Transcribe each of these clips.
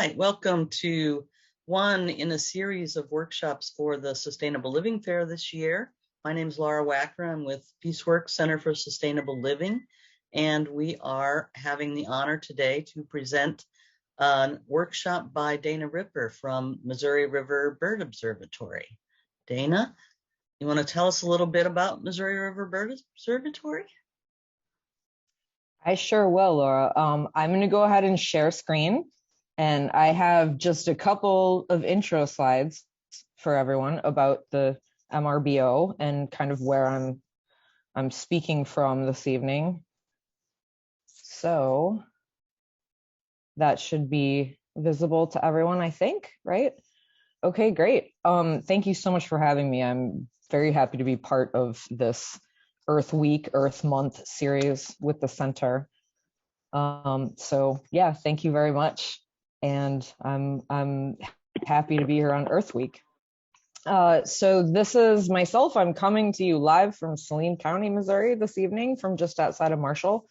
right, welcome to one in a series of workshops for the Sustainable Living Fair this year. My name is Laura Wacker. I'm with Peaceworks Center for Sustainable Living, and we are having the honor today to present a workshop by Dana Ripper from Missouri River Bird Observatory. Dana, you want to tell us a little bit about Missouri River Bird Observatory? I sure will, Laura. I'm going to go ahead and share screen. And I have just a couple of intro slides for everyone about the MRBO and kind of where I'm speaking from this evening. So that should be visible to everyone, I think, right? Okay, great. Thank you so much for having me. I'm very happy to be part of this Earth Week, Earth Month series with the center. So yeah, thank you very much. And I'm happy to be here on Earth Week. So this is myself. I'm coming to you live from Saline County, Missouri this evening from just outside of Marshall.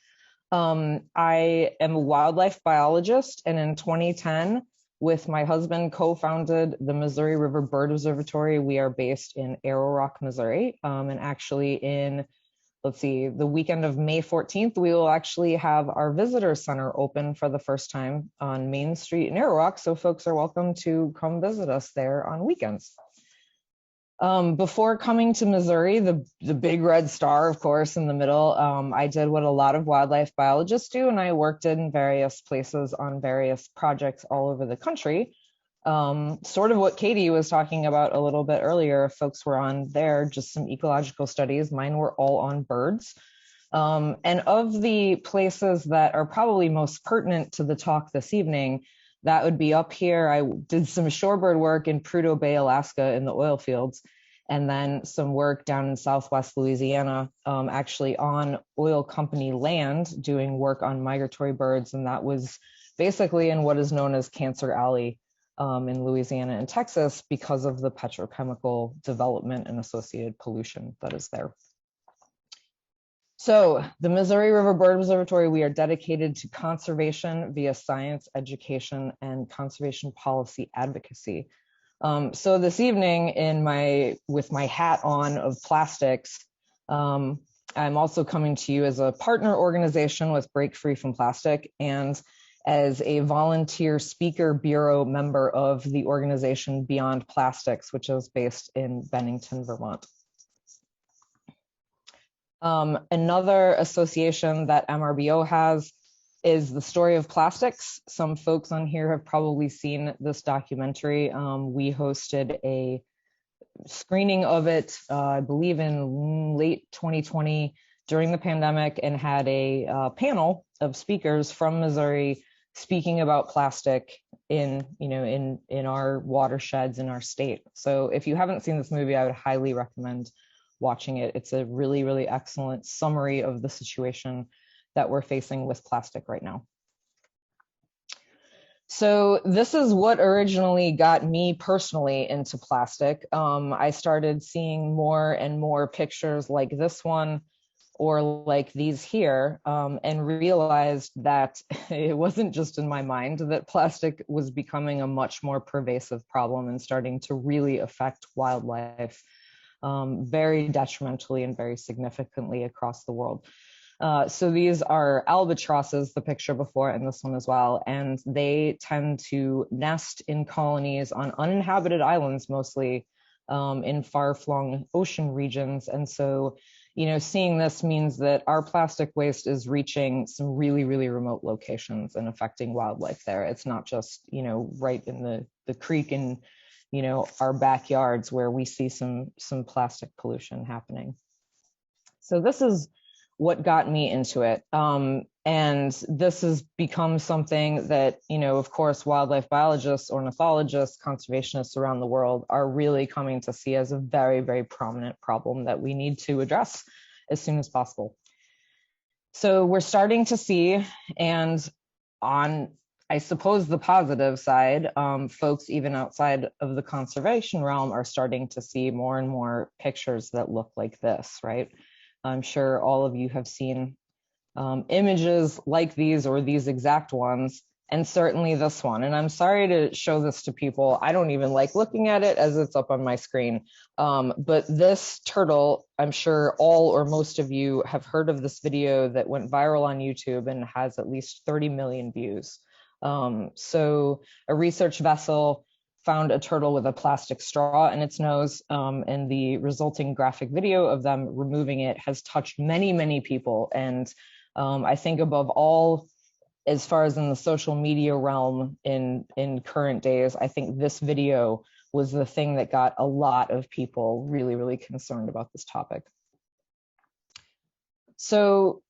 I am a wildlife biologist, and in 2010, with my husband, co-founded the Missouri River Bird Observatory. We are based in Arrow Rock, Missouri, and actually in the weekend of May 14th, we will actually have our visitor center open for the first time on Main Street in Arrow Rock. So folks are welcome to come visit us there on weekends. Before coming to Missouri, the big red star, of course, in the middle, I did what a lot of wildlife biologists do, and I worked in various places on various projects all over the country. Sort of what Katie was talking about a little bit earlier, if folks were on there, just some ecological studies. Mine were all on birds. And of the places that are probably most pertinent to the talk this evening, that would be up here. I did some shorebird work in Prudhoe Bay, Alaska in the oil fields, and then some work down in Southwest Louisiana, actually on oil company land, doing work on migratory birds. And that was basically in what is known as Cancer Alley in Louisiana and Texas because of the petrochemical development and associated pollution that is there. So the Missouri River Bird Observatory, we are dedicated to conservation via science, education, and conservation policy advocacy. So this evening, with my hat on of plastics, I'm also coming to you as a partner organization with Break Free from Plastic and as a volunteer speaker bureau member of the organization Beyond Plastics, which is based in Bennington, Vermont. Another association that MRBO has is the Story of Plastics. Some folks on here have probably seen this documentary. We hosted a screening of it, I believe in late 2020 during the pandemic, and had a panel of speakers from Missouri speaking about plastic in our watersheds in our state. So if you haven't seen this movie, I would highly recommend watching it. It's a really, really excellent summary of the situation that we're facing with plastic right now. So this is what originally got me personally into plastic. I started seeing more and more pictures like this one or like these here, and realized that it wasn't just in my mind that plastic was becoming a much more pervasive problem and starting to really affect wildlife very detrimentally and very significantly across the world. So these are albatrosses, the picture before, and this one as well, and they tend to nest in colonies on uninhabited islands, mostly in far-flung ocean regions. And so, seeing this means that our plastic waste is reaching some really, really remote locations and affecting wildlife there. It's not just, right in the creek in, our backyards where we see some plastic pollution happening. So this is what got me into it. And this has become something that, of course, wildlife biologists, ornithologists, conservationists around the world are really coming to see as a very, very prominent problem that we need to address as soon as possible. So we're starting to see, and on, I suppose, the positive side, folks even outside of the conservation realm are starting to see more and more pictures that look like this, right? I'm sure all of you have seen images like these or these exact ones and certainly this one. And I'm sorry to show this to people. I don't even like looking at it as it's up on my screen. But this turtle, I'm sure all or most of you have heard of this video that went viral on YouTube and has at least 30 million views. So a research vessel found a turtle with a plastic straw in its nose, and the resulting graphic video of them removing it has touched many, many people. And I think above all, as far as in the social media realm in current days, I think this video was the thing that got a lot of people really, really concerned about this topic. So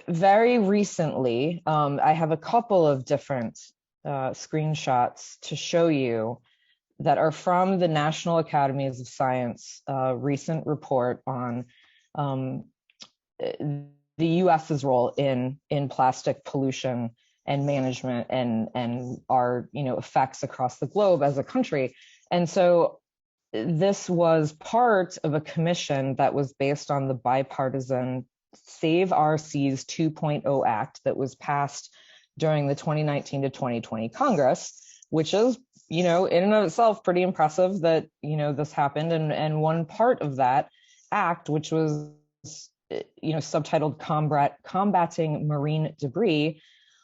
very recently, I have a couple of different screenshots to show you that are from the National Academies of Science recent report on the US's role in plastic pollution and management and our effects across the globe as a country. And so this was part of a commission that was based on the bipartisan Save Our Seas 2.0 Act that was passed during the 2019 to 2020 Congress, which is, in and of itself pretty impressive that, this happened. And one part of that act, which was, subtitled Combating Marine Debris,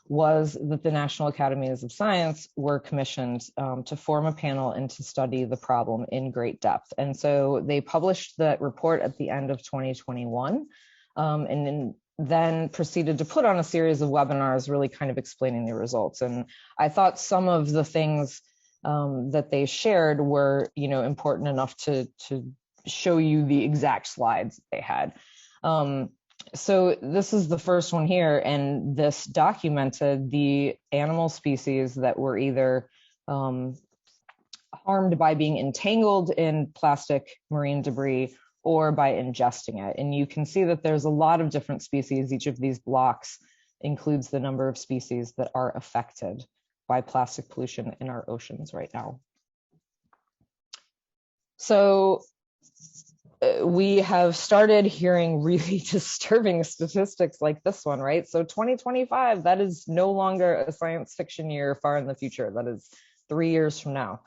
was that the National Academies of Science were commissioned to form a panel and to study the problem in great depth. And so they published that report at the end of 2021, and then proceeded to put on a series of webinars really kind of explaining the results. And I thought some of the things that they shared were, important enough to show you the exact slides they had. So this is the first one here, and this documented the animal species that were either harmed by being entangled in plastic marine debris or by ingesting it. And you can see that there's a lot of different species. Each of these blocks includes the number of species that are affected by plastic pollution in our oceans right now. So we have started hearing really disturbing statistics like this one, right? So 2025, that is no longer a science fiction year far in the future. That is 3 years from now.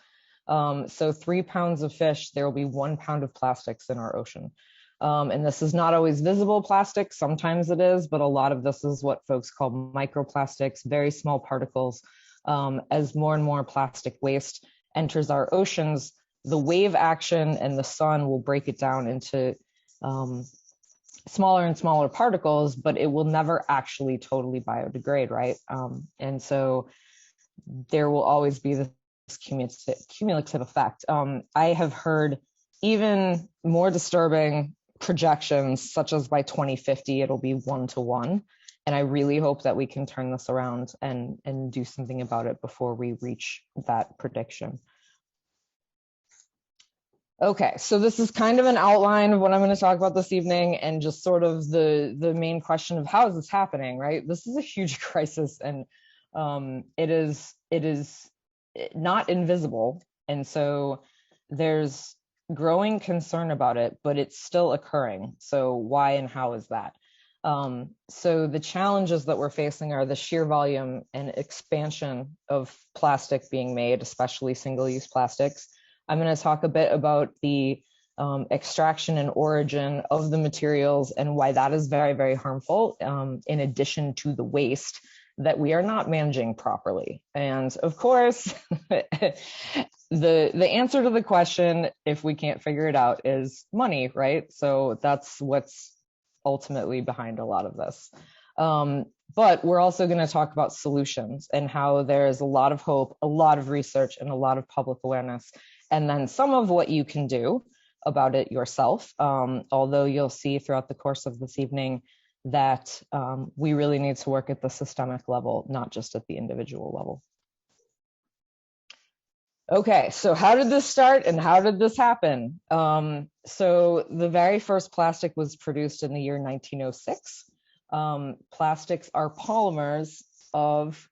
So 3 pounds of fish, there will be 1 pound of plastics in our ocean. And this is not always visible plastic. Sometimes it is, but a lot of this is what folks call microplastics, very small particles. As more and more plastic waste enters our oceans, the wave action and the sun will break it down into smaller and smaller particles, but it will never actually totally biodegrade, right? And so there will always be this cumulative effect. I have heard even more disturbing projections, such as by 2050, it'll be 1 to 1. And I really hope that we can turn this around and do something about it before we reach that prediction. Okay, so this is kind of an outline of what I'm going to talk about this evening, and just sort of the main question of how is this happening, right? This is a huge crisis, and it is not invisible, and so there's growing concern about it, but it's still occurring. So why and how is that? So the challenges that we're facing are the sheer volume and expansion of plastic being made, especially single-use plastics. I'm going to talk a bit about the extraction and origin of the materials and why that is very, very harmful, in addition to the waste that we are not managing properly. And of course, the answer to the question, if we can't figure it out, is money, right? So that's what's ultimately behind a lot of this. But we're also going to talk about solutions and how there's a lot of hope, a lot of research, and a lot of public awareness. And then some of what you can do about it yourself, although you'll see throughout the course of this evening that we really need to work at the systemic level, not just at the individual level. Okay, so how did this start and how did this happen? So the very first plastic was produced in the year 1906. Plastics are polymers of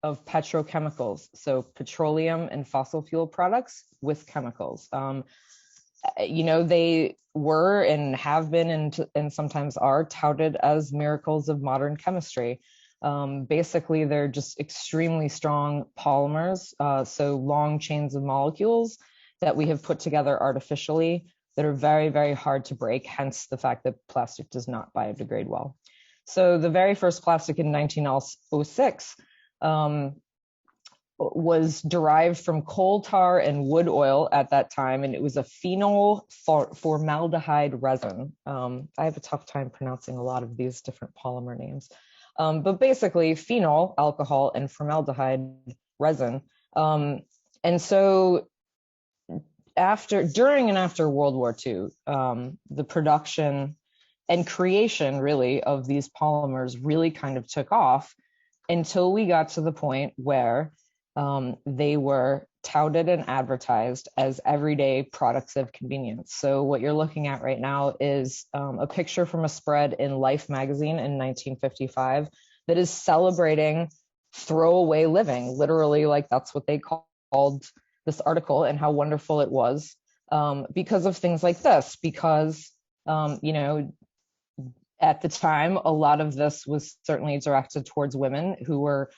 petrochemicals, so petroleum and fossil fuel products with chemicals. They were and have been and sometimes are touted as miracles of modern chemistry. Basically, they're just extremely strong polymers, so long chains of molecules that we have put together artificially that are very, very hard to break, hence the fact that plastic does not biodegrade well. So the very first plastic in 1906 was derived from coal tar and wood oil at that time, and it was a phenol formaldehyde resin. I have a tough time pronouncing a lot of these different polymer names. But basically phenol, alcohol, and formaldehyde resin. And so during and after World War II, the production and creation really of these polymers really kind of took off until we got to the point where they were touted and advertised as everyday products of convenience. So what you're looking at right now is a picture from a spread in Life magazine in 1955 that is celebrating throwaway living. Literally, like that's what they called this article, and how wonderful it was because of things like this. Because at the time, a lot of this was certainly directed towards women who were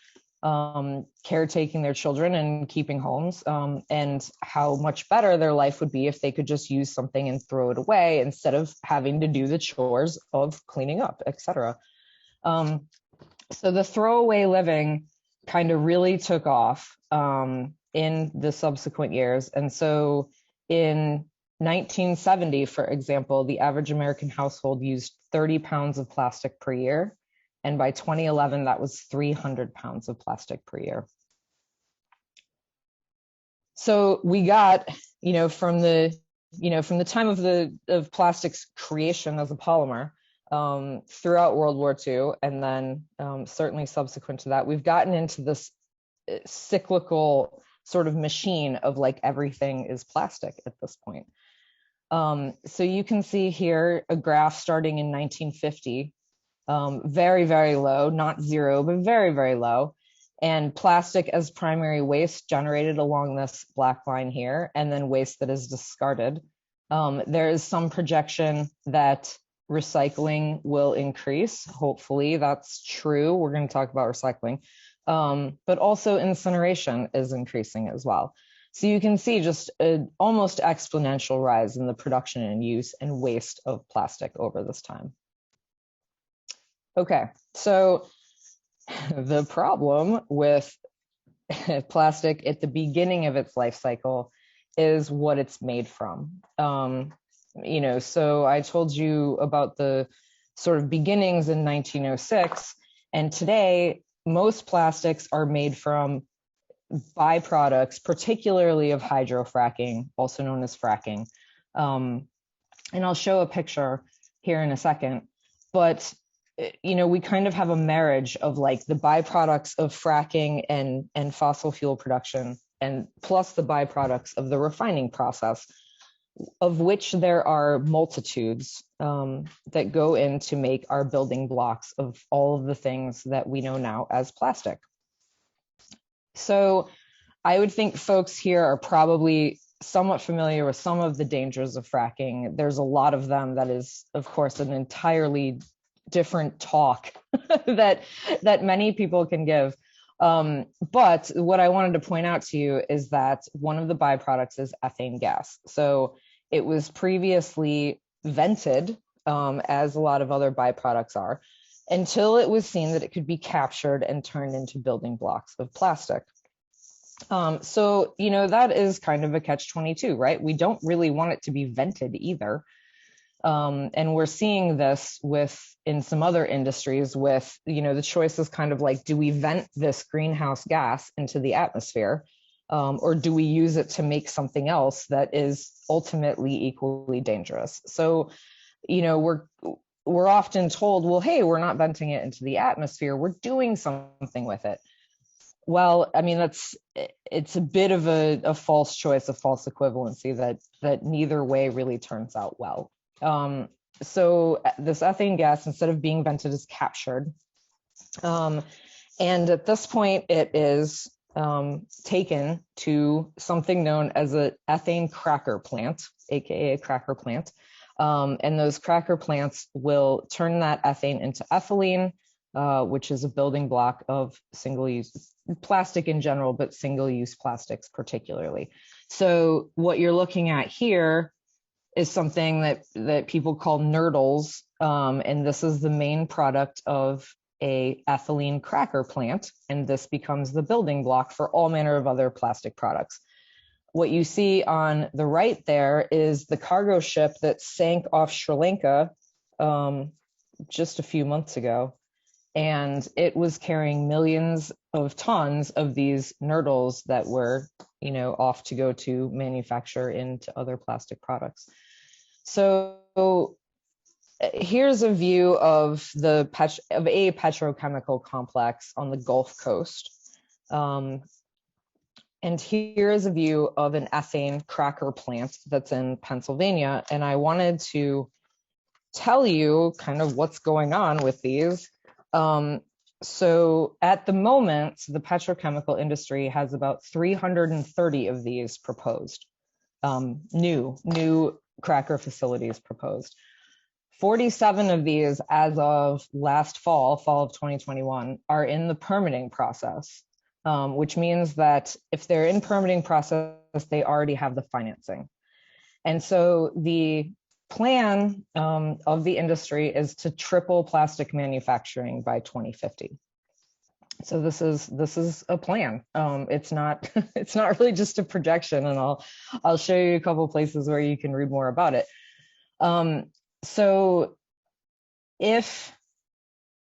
caretaking their children and keeping homes, and how much better their life would be if they could just use something and throw it away instead of having to do the chores of cleaning up, etc. So the throwaway living kind of really took off in the subsequent years. And so in 1970, for example, the average American household used 30 pounds of plastic per year. And by 2011, that was 300 pounds of plastic per year. So we got, from the time of plastics creation as a polymer throughout World War II, and then certainly subsequent to that, we've gotten into this cyclical sort of machine of like everything is plastic at this point. So you can see here a graph starting in 1950. Very, very low, not zero, but very, very low. And plastic as primary waste generated along this black line here, and then waste that is discarded. There is some projection that recycling will increase. Hopefully that's true. We're going to talk about recycling. But also incineration is increasing as well. So you can see just an almost exponential rise in the production and use and waste of plastic over this time. Okay, so the problem with plastic at the beginning of its life cycle is what it's made from. So I told you about the sort of beginnings in 1906, and today most plastics are made from byproducts, particularly of hydrofracking, also known as fracking. And I'll show a picture here in a second, but we kind of have a marriage of like the byproducts of fracking and fossil fuel production, and plus the byproducts of the refining process, of which there are multitudes that go in to make our building blocks of all of the things that we know now as plastic. So I would think folks here are probably somewhat familiar with some of the dangers of fracking. There's a lot of them that is, of course, an entirely different talk that many people can give. But what I wanted to point out to you is that one of the byproducts is ethane gas. So it was previously vented, as a lot of other byproducts are, until it was seen that it could be captured and turned into building blocks of plastic. So, that is kind of a catch-22, right? We don't really want it to be vented either. And we're seeing this in some other industries with, the choice is kind of like, do we vent this greenhouse gas into the atmosphere? Or do we use it to make something else that is ultimately equally dangerous? So, we're often told, well, hey, we're not venting it into the atmosphere, we're doing something with it. Well, I mean, it's a bit of a false choice, a false equivalency that neither way really turns out well. So this ethane gas, instead of being vented, is captured. And at this point, it is taken to something known as an ethane cracker plant, aka a cracker plant. And those cracker plants will turn that ethane into ethylene, which is a building block of single-use plastic in general, but single-use plastics particularly. So what you're looking at here is something that people call Nerdls, and this is the main product of a ethylene cracker plant, and this becomes the building block for all manner of other plastic products. What you see on the right there is the cargo ship that sank off Sri Lanka just a few months ago, and it was carrying millions of tons of these Nerdls that were, off to go to manufacture into other plastic products. So here's a view of a petrochemical complex on the Gulf Coast. And here is a view of an ethane cracker plant that's in Pennsylvania. And I wanted to tell you kind of what's going on with these. So at the moment, the petrochemical industry has about 330 of these proposed, new cracker facilities proposed. 47 of these as of last fall of 2021, are in the permitting process, which means that if they're in permitting process, they already have the financing. And so the plan of the industry is to triple plastic manufacturing by 2050. So this is a plan. It's not really just a projection, and I'll show you a couple places where you can read more about it. So if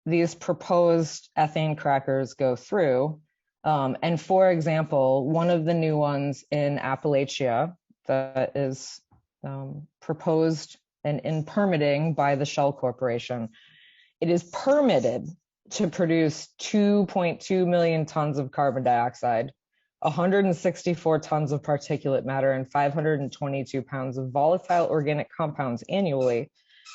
these proposed ethane crackers go through, and for example, one of the new ones in Appalachia that is proposed and in permitting by the Shell Corporation, it is permitted to produce 2.2 million tons of carbon dioxide, 164 tons of particulate matter, and 522 pounds of volatile organic compounds annually.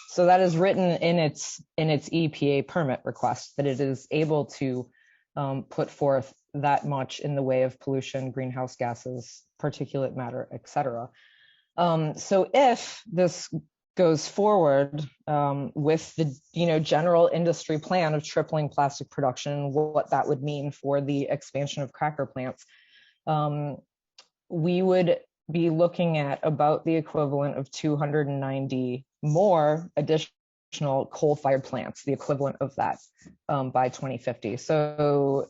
So that is written in its EPA permit request, that it is able to put forth that much in the way of pollution, greenhouse gases, particulate matter, etc. So if this goes forward with the general industry plan of tripling plastic production, what that would mean for the expansion of cracker plants, we would be looking at about the equivalent of 290 more additional coal-fired plants, the equivalent of that by 2050. So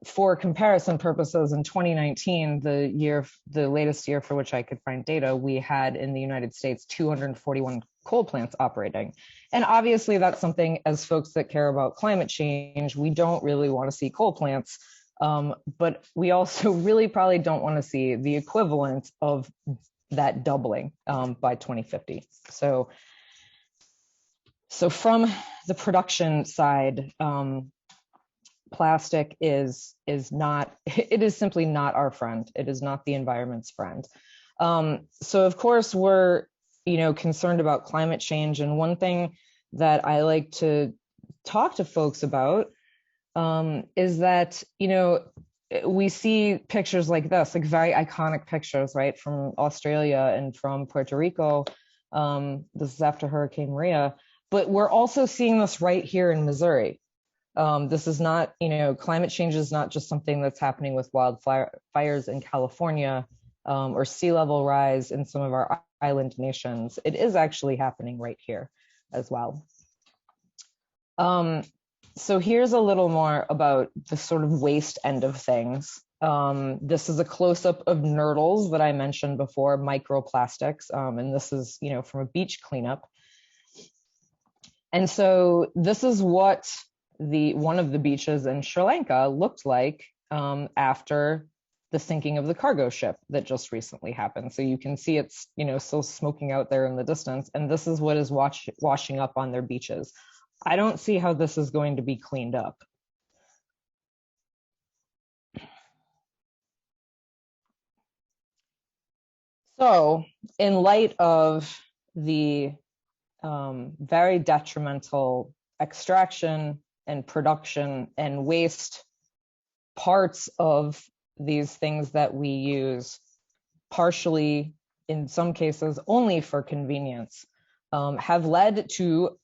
for comparison purposes, in 2019, the latest year for which I could find data, we had in the United States 241 coal plants operating. And obviously that's something, as folks that care about climate change, we don't really want to see coal plants, but we also really probably don't want to see the equivalent of that doubling by 2050. So from the production side, plastic is simply not our friend. It is not the environment's friend. So of course we're concerned about climate change, and one thing that I like to talk to folks about is that we see pictures like this, like very iconic pictures, right, from Australia and from Puerto Rico. This is after Hurricane Maria, but we're also seeing this right here in Missouri. This is not, climate change is not just something that's happening with wildfires in California or sea level rise in some of our island nations. It is actually happening right here as well. So here's a little more about the sort of waste end of things. This is a close-up of Nerdls that I mentioned before, microplastics, and this is, from a beach cleanup. And so this is what one of the beaches in Sri Lanka looked like after the sinking of the cargo ship that just recently happened. So you can see it's, still smoking out there in the distance, and this is what is washing up on their beaches. I don't see how this is going to be cleaned up. So in light of the very detrimental extraction and production and waste parts of these things that we use, partially, in some cases, only for convenience, have led to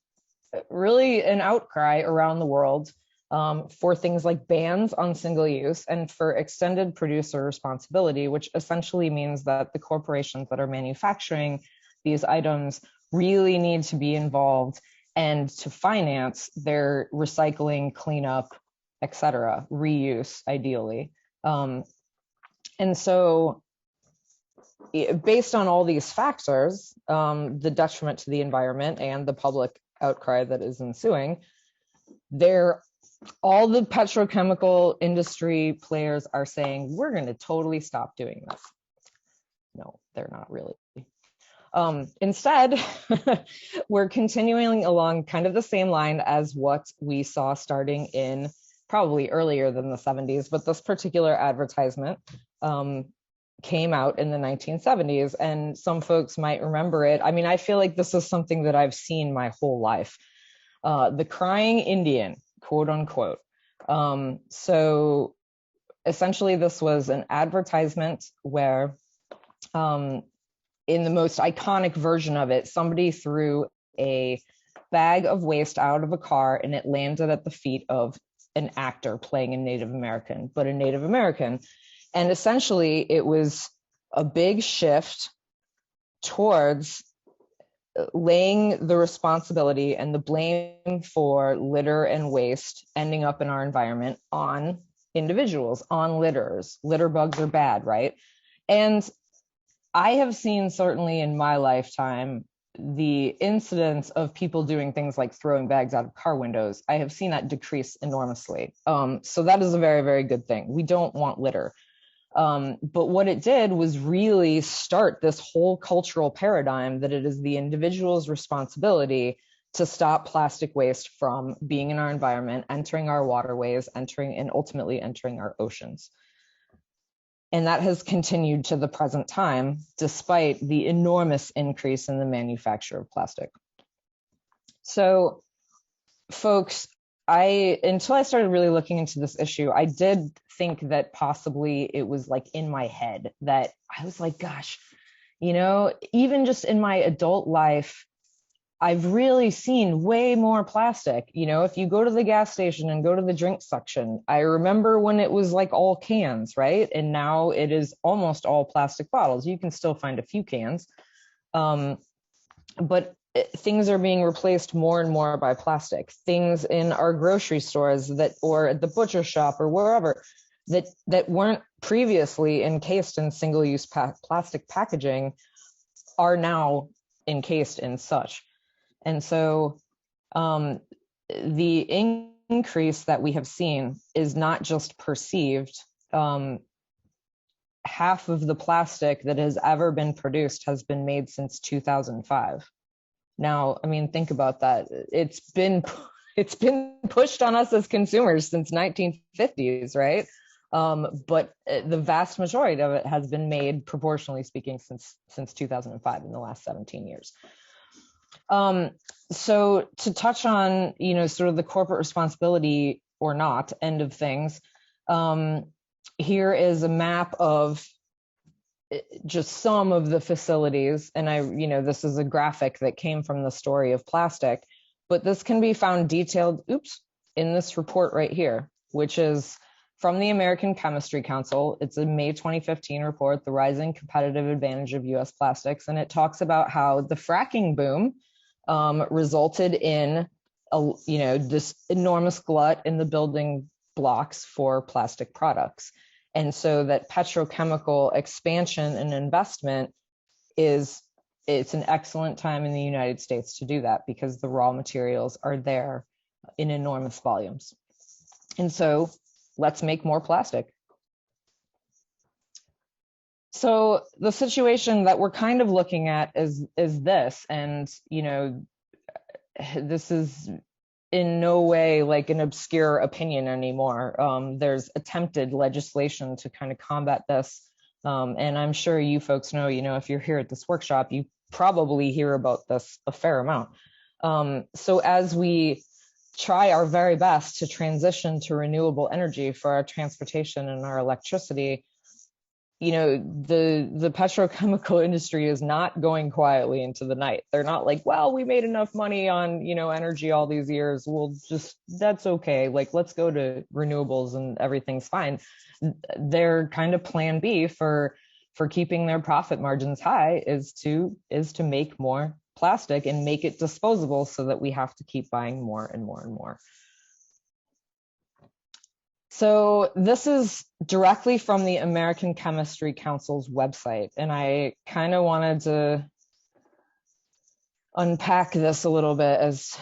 really an outcry around the world for things like bans on single use and for extended producer responsibility, which essentially means that the corporations that are manufacturing these items really need to be involved and to finance their recycling, cleanup, etc., reuse, ideally. And so based on all these factors, the detriment to the environment and the public outcry that is ensuing, all the petrochemical industry players are saying, we're going to totally stop doing this. No, they're not really. Instead, we're continuing along kind of the same line as what we saw starting in probably earlier than the 70s, but this particular advertisement came out in the 1970s, and some folks might remember it. I mean, I feel like this is something that I've seen my whole life. The crying Indian, quote unquote. So essentially this was an advertisement where in the most iconic version of it, somebody threw a bag of waste out of a car and it landed at the feet of an actor playing a Native American, but a Native American. And essentially it was a big shift towards laying the responsibility and the blame for litter and waste ending up in our environment on individuals, on litterers. Litter bugs are bad, right? And I have seen, certainly in my lifetime, the incidence of people doing things like throwing bags out of car windows, I have seen that decrease enormously. So that is a very, very good thing. We don't want litter. But what it did was really start this whole cultural paradigm that it is the individual's responsibility to stop plastic waste from being in our environment, entering our waterways, and ultimately entering our oceans. And that has continued to the present time, despite the enormous increase in the manufacture of plastic. So, folks, until I started really looking into this issue, I did think that possibly it was like in my head that I was like, gosh, even just in my adult life, I've really seen way more plastic. If you go to the gas station and go to the drink section, I remember when it was like all cans, right? And now it is almost all plastic bottles. You can still find a few cans, but things are being replaced more and more by plastic. Things in our grocery stores or at the butcher shop or wherever that weren't previously encased in single-use plastic packaging are now encased in such. And so the increase that we have seen is not just perceived. Half of the plastic that has ever been produced has been made since 2005. Now, I mean, think about that. It's been pushed on us as consumers since 1950s, right? But the vast majority of it has been made, proportionally speaking, since 2005, in the last 17 years. So to touch on, sort of the corporate responsibility or not end of things, here is a map of just some of the facilities. And this is a graphic that came from the story of plastic, but this can be found detailed, in this report right here, which is from the American Chemistry Council. It's a May 2015 report, The Rising Competitive Advantage of U.S. Plastics. And it talks about how the fracking boom resulted in this enormous glut in the building blocks for plastic products. And so that petrochemical expansion and investment it's an excellent time in the United States to do that because the raw materials are there in enormous volumes. And so let's make more plastic. So the situation that we're kind of looking at is this, and this is in no way like an obscure opinion anymore. There's attempted legislation to kind of combat this, and I'm sure you folks know, if you're here at this workshop, you probably hear about this a fair amount. So as we try our very best to transition to renewable energy for our transportation and our electricity, the petrochemical industry is not going quietly into the night. They're not like, well, we made enough money on, energy all these years. That's okay. Like, let's go to renewables and everything's fine. Their kind of plan B for keeping their profit margins high is to make more plastic and make it disposable so that we have to keep buying more and more and more. So this is directly from the American Chemistry Council's website, and I kind of wanted to unpack this a little bit as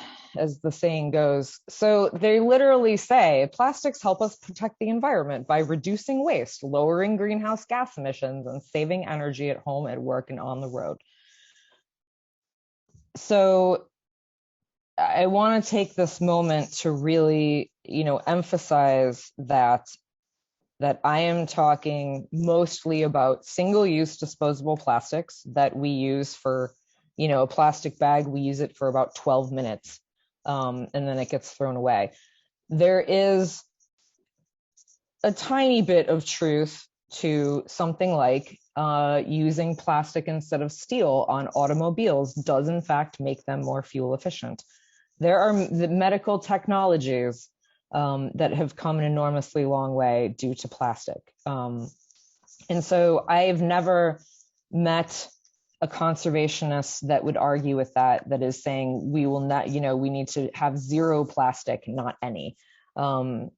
the saying goes. So they literally say, plastics help us protect the environment by reducing waste, lowering greenhouse gas emissions, and saving energy at home, at work, and on the road. So I want to take this moment to really, emphasize that I am talking mostly about single-use disposable plastics that we use for, a plastic bag, we use it for about 12 minutes, and then it gets thrown away. There is a tiny bit of truth to something like using plastic instead of steel on automobiles does in fact make them more fuel efficient. There are the medical technologies that have come an enormously long way due to plastic. And so I've never met a conservationist that would argue with that is saying we will not, we need to have zero plastic, not any. I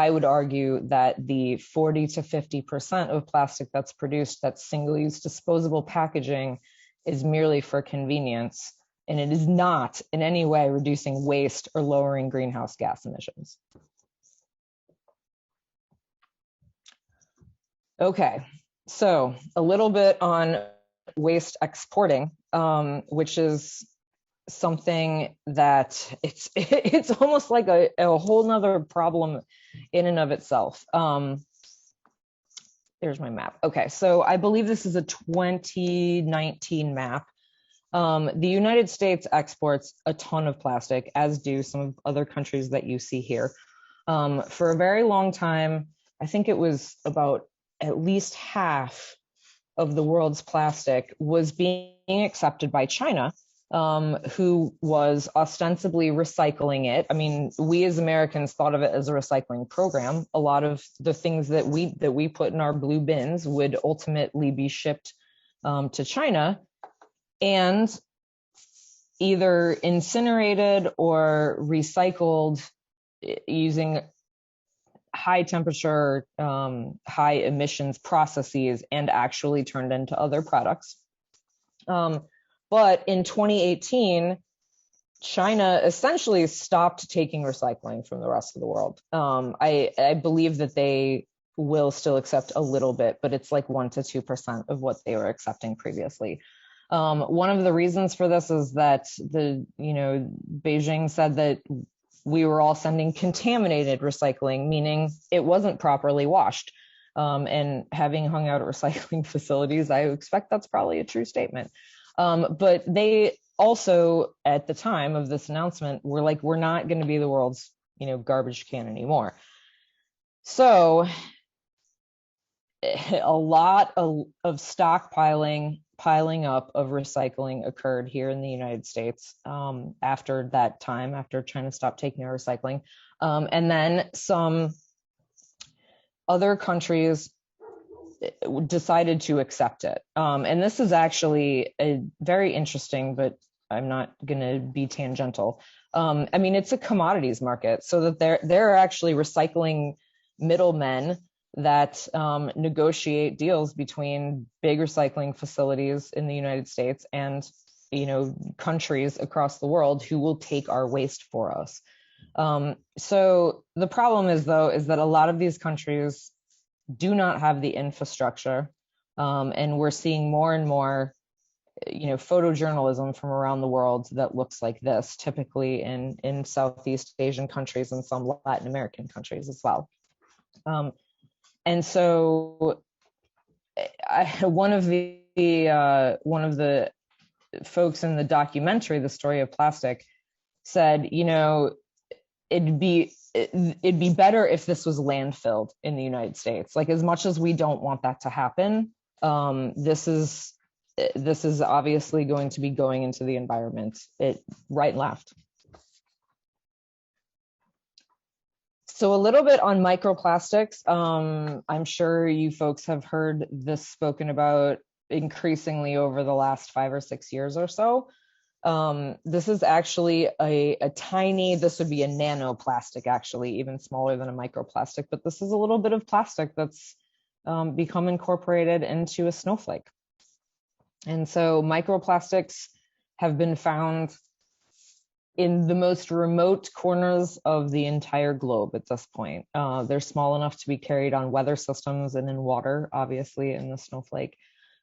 would argue that the 40 to 50% of plastic that's produced, that's single-use disposable packaging, is merely for convenience. And it is not in any way reducing waste or lowering greenhouse gas emissions. Okay, so a little bit on waste exporting, which is something that it's almost like a whole nother problem in and of itself. There's my map. Okay, so I believe this is a 2019 map. The United States exports a ton of plastic, as do some of other countries that you see here. For a very long time, I think it was about at least half of the world's plastic was being accepted by China, who was ostensibly recycling it. I mean, we as Americans thought of it as a recycling program. A lot of the things that we put in our blue bins would ultimately be shipped to China and either incinerated or recycled using high temperature, high emissions processes and actually turned into other products. But in 2018, China essentially stopped taking recycling from the rest of the world. I believe that they will still accept a little bit, but it's like 1 to 2% of what they were accepting previously. One of the reasons for this is that Beijing said that we were all sending contaminated recycling, meaning it wasn't properly washed. And having hung out at recycling facilities, I expect that's probably a true statement. But they also, at the time of this announcement, were like, we're not going to be the world's, garbage can anymore. So a lot of piling up of recycling occurred here in the United States after that time, after China stopped taking our recycling. And then some other countries decided to accept it. And this is actually a very interesting, but I'm not going to be tangential. I mean, it's a commodities market, so that there are actually recycling middlemen that negotiate deals between big recycling facilities in the United States and countries across the world who will take our waste for us. So the problem is that a lot of these countries do not have the infrastructure, and we're seeing more and more photojournalism from around the world that looks like this, typically in Southeast Asian countries and some Latin American countries as well. And so one of the folks in the documentary, The Story of Plastic, said, it'd be better if this was landfilled in the United States. Like, as much as we don't want that to happen, this is obviously going to be going into the environment, right and left. So a little bit on microplastics. I'm sure you folks have heard this spoken about increasingly over the last 5 or 6 years or so. This is actually a tiny, this would be a nanoplastic, actually, even smaller than a microplastic, but this is a little bit of plastic that's become incorporated into a snowflake. And so microplastics have been found in the most remote corners of the entire globe at this point. They're small enough to be carried on weather systems and in water, obviously, in the snowflake.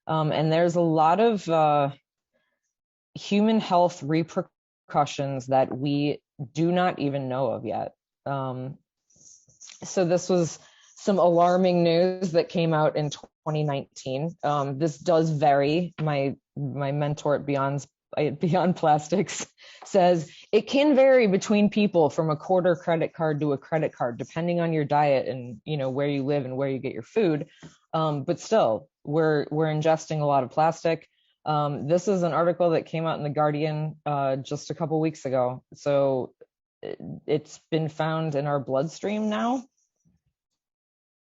And there's a lot of human health repercussions that we do not even know of yet. So this was some alarming news that came out in 2019. This does vary. My mentor at Beyond Plastics says it can vary between people from a quarter credit card to a credit card, depending on your diet and where you live and where you get your food. But still, we're ingesting a lot of plastic. This is an article that came out in The Guardian just a couple weeks ago. So it's been found in our bloodstream now.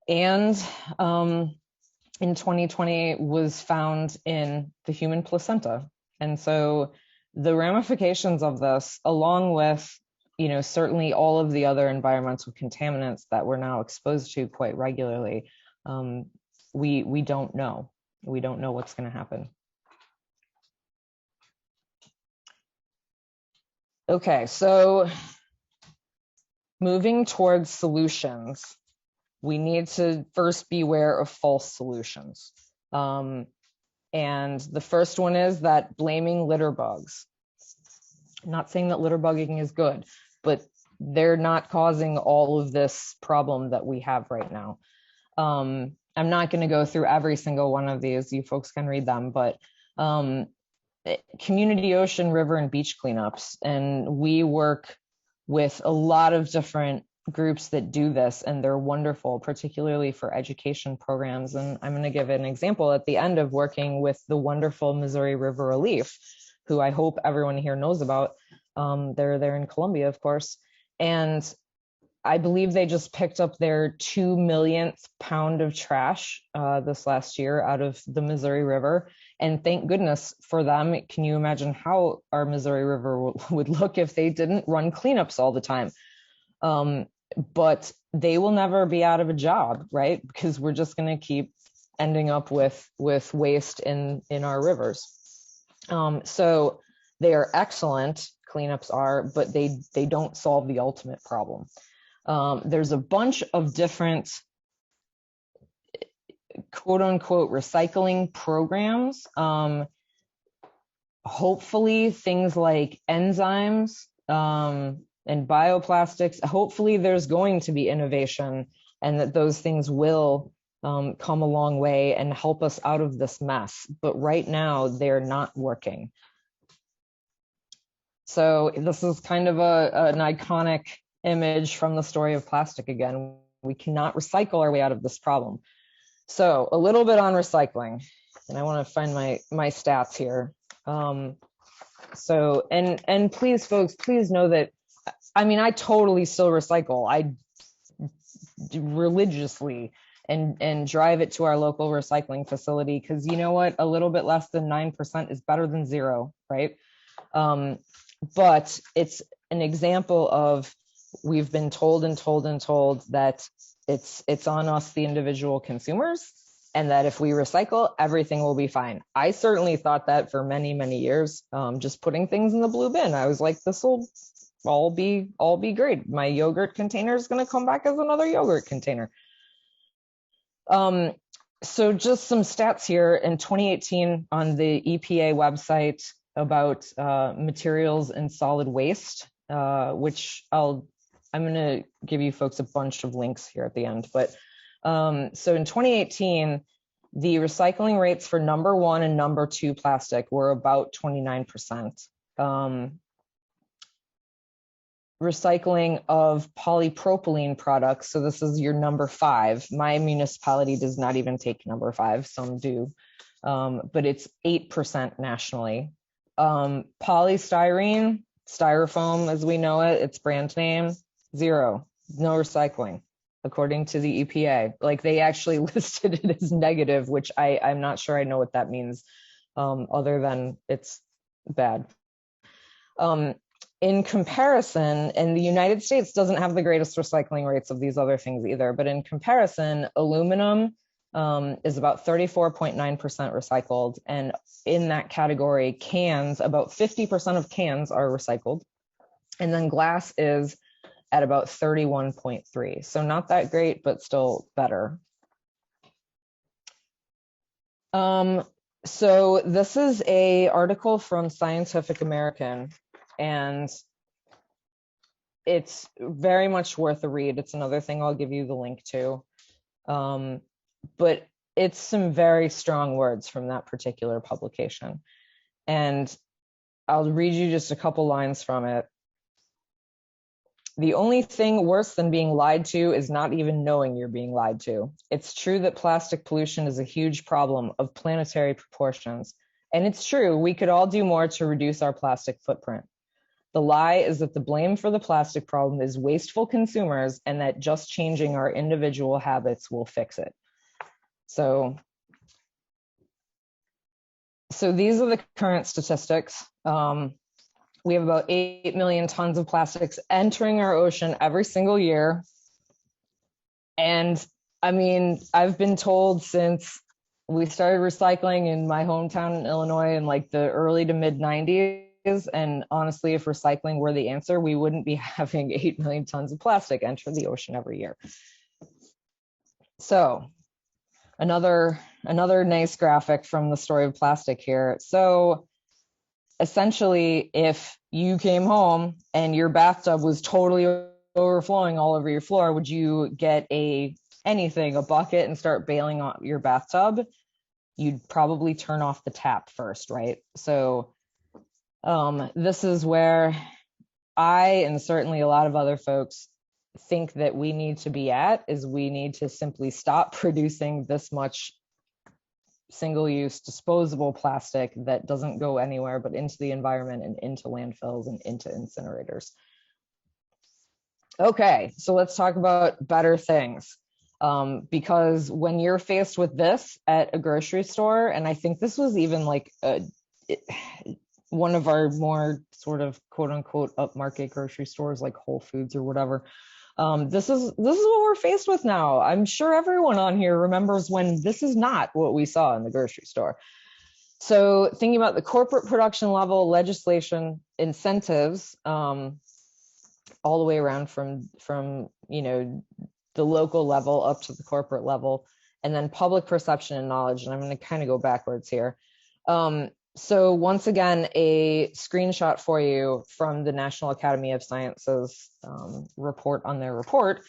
And in 2020 was found in the human placenta. And so the ramifications of this, along with, certainly all of the other environmental contaminants that we're now exposed to quite regularly, we don't know. We don't know what's going to happen. Okay, so moving towards solutions, we need to first beware of false solutions. And the first one is that blaming litter bugs. I'm not saying that litter bugging is good, but they're not causing all of this problem that we have right now. I'm not going to go through every single one of these. You folks can read them, but community ocean, river, and beach cleanups. And we work with a lot of different groups that do this, and they're wonderful, particularly for education programs. And I'm going to give an example at the end of working with the wonderful Missouri River Relief, who I hope everyone here knows about. They're in Columbia, of course. And I believe they just picked up their 2 millionth pound of trash this last year out of the Missouri River. And thank goodness for them. Can you imagine how our Missouri River would look if they didn't run cleanups all the time? But they will never be out of a job, right? Because we're just going to keep ending up with waste in our rivers. So they are excellent, cleanups are, but they don't solve the ultimate problem. There's a bunch of different quote unquote recycling programs. Hopefully things like enzymes, and bioplastics, hopefully there's going to be innovation and that those things will come a long way and help us out of this mess. But right now, they're not working. So this is kind of an iconic image from the story of plastic again. We cannot recycle our way out of this problem. So a little bit on recycling, and I want to find my stats here. So, and please, folks, please know that I totally still recycle. I religiously and drive it to our local recycling facility because you know what? A little bit less than 9% is better than 0, right? But it's an example of we've been told that it's on us, the individual consumers, and that if we recycle, everything will be fine. I certainly thought that for many, many years, just putting things in the blue bin. I was like, this will all be great. My yogurt container is going to come back as another yogurt container. So just some stats here in 2018 on the EPA website about materials and solid waste, which I'm going to give you folks a bunch of links here at the end. But so in 2018, the recycling rates for number 1 and number 2 plastic were about 29%. recycling of polypropylene products. So this is your number 5. My municipality does not even take number 5. Some do, but it's 8% nationally. Polystyrene, styrofoam as we know it, its brand name, 0, no recycling, according to the EPA. Like, they actually listed it as negative, which I'm not sure I know what that means, other than it's bad. In comparison, and the United States doesn't have the greatest recycling rates of these other things either, but in comparison, aluminum is about 34.9% recycled. And in that category, cans, about 50% of cans are recycled. And then glass is at about 31.3. So not that great, but still better. So this is a article from Scientific American, and it's very much worth a read. It's another thing I'll give you the link to. But it's some very strong words from that particular publication. And I'll read you just a couple lines from it. The only thing worse than being lied to is not even knowing you're being lied to. It's true that plastic pollution is a huge problem of planetary proportions. And it's true, we could all do more to reduce our plastic footprint. The lie is that the blame for the plastic problem is wasteful consumers, and that just changing our individual habits will fix it. So these are the current statistics. We have about 8 million tons of plastics entering our ocean every single year. And I mean, I've been told since we started recycling in my hometown in Illinois in like the early to mid 90s, and honestly, if recycling were the answer, we wouldn't be having 8 million tons of plastic enter the ocean every year. So another nice graphic from the story of plastic here. So essentially, if you came home and your bathtub was totally overflowing all over your floor, would you get a bucket, and start bailing on your bathtub? You'd probably turn off the tap first, right? So this is where I, and certainly a lot of other folks, think that we need to be at, is we need to simply stop producing this much single-use disposable plastic that doesn't go anywhere but into the environment and into landfills and into incinerators. Okay, so let's talk about better things. Because when you're faced with this at a grocery store, and I think this was even like one of our more sort of quote unquote upmarket grocery stores like Whole Foods or whatever, this is what we're faced with now. I'm sure everyone on here remembers when this is not what we saw in the grocery store. So thinking about the corporate production level, legislation, incentives, all the way around from the local level up to the corporate level, and then public perception and knowledge. And I'm going to kind of go backwards here. So once again, a screenshot for you from the National Academy of Sciences report on their report.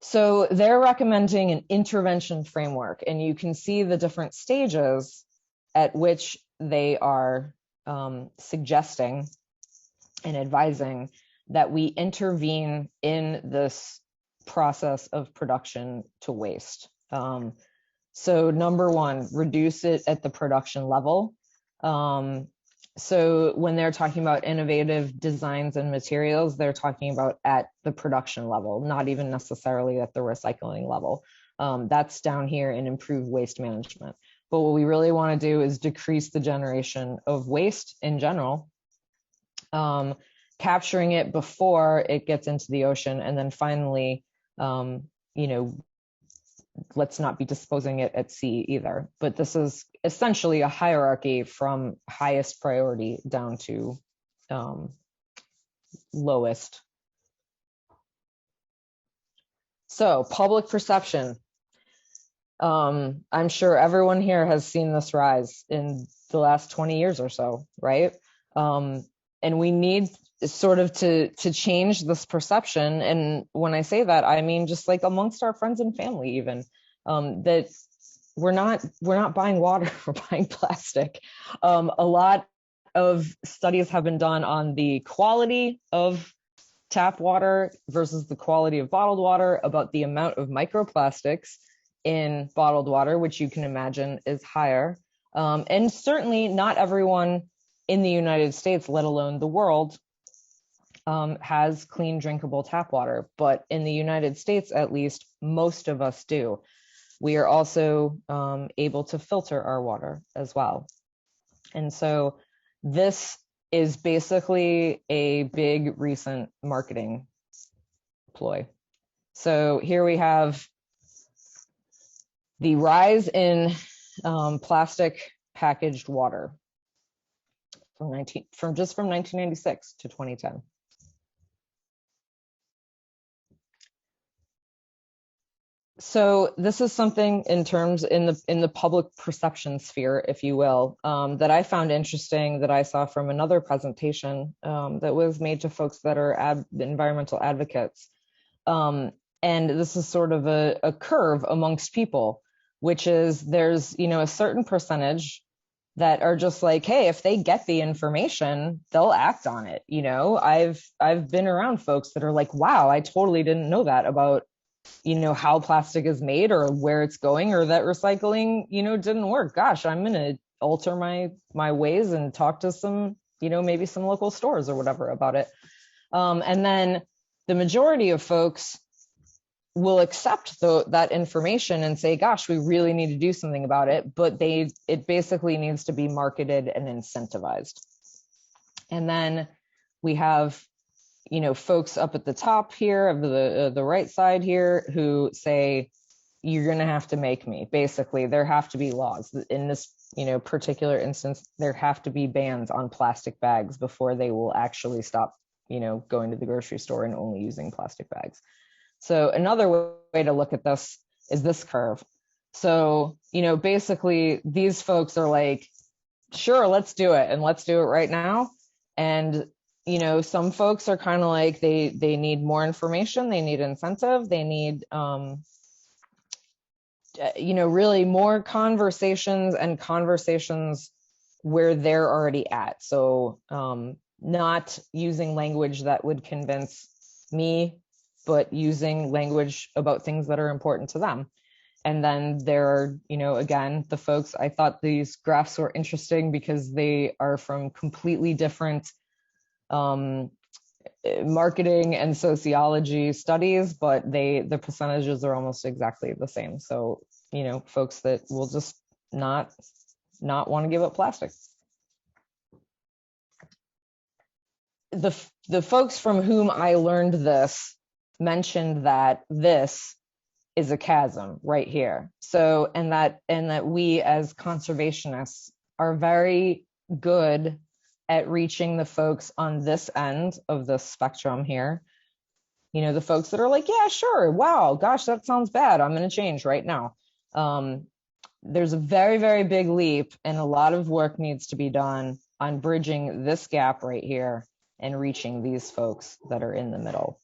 So they're recommending an intervention framework, and you can see the different stages at which they are suggesting and advising that we intervene in this process of production to waste. So number 1, reduce it at the production level. So when they're talking about innovative designs and materials, they're talking about at the production level, not even necessarily at the recycling level. That's down here in improved waste management. But what we really want to do is decrease the generation of waste in general, capturing it before it gets into the ocean, and then finally, let's not be disposing it at sea either. But this is essentially a hierarchy from highest priority down to lowest. So public perception. I'm sure everyone here has seen this rise in the last 20 years or so, right? And we need sort of to change this perception. And when I say that, I mean just like amongst our friends and family even, that we're not buying water, we're buying plastic. A lot of studies have been done on the quality of tap water versus the quality of bottled water, about the amount of microplastics in bottled water, which you can imagine is higher. And certainly not everyone in the United States, let alone the world, has clean, drinkable tap water. But in the United States, at least, most of us do. We are also able to filter our water as well. And so this is basically a big recent marketing ploy. So here we have the rise in plastic packaged water from 1996 to 2010. So this is something in the public perception sphere, if you will, that I found interesting, that I saw from another presentation that was made to folks that are environmental advocates. And this is sort of a curve amongst people, which is there's, a certain percentage that are just like, hey, if they get the information, they'll act on it. I've been around folks that are like, wow, I totally didn't know that about how plastic is made or where it's going, or that recycling, didn't work. Gosh, I'm going to alter my ways and talk to some, maybe some local stores or whatever about it. And then the majority of folks will accept that information and say, gosh, we really need to do something about it. But it basically needs to be marketed and incentivized. And then we have folks up at the top here of the right side here who say, you're going to have to make me. Basically, there have to be laws. In this, particular instance, there have to be bans on plastic bags before they will actually stop, going to the grocery store and only using plastic bags. So another way to look at this is this curve. So, basically these folks are like, sure, let's do it. And let's do it right now. And some folks are kind of like, they need more information, they need incentive, they need, really more conversations where they're already at. So not using language that would convince me, but using language about things that are important to them. And then there are, again, the folks, I thought these graphs were interesting because they are from completely different marketing and sociology studies, but the percentages are almost exactly the same. So, folks that will just not want to give up plastic. The folks from whom I learned this mentioned that this is a chasm right here. So, and that we as conservationists are very good at reaching the folks on this end of the spectrum here. The folks that are like, yeah, sure, wow, gosh, that sounds bad, I'm going to change right now. There's a very, very big leap, and a lot of work needs to be done on bridging this gap right here and reaching these folks that are in the middle.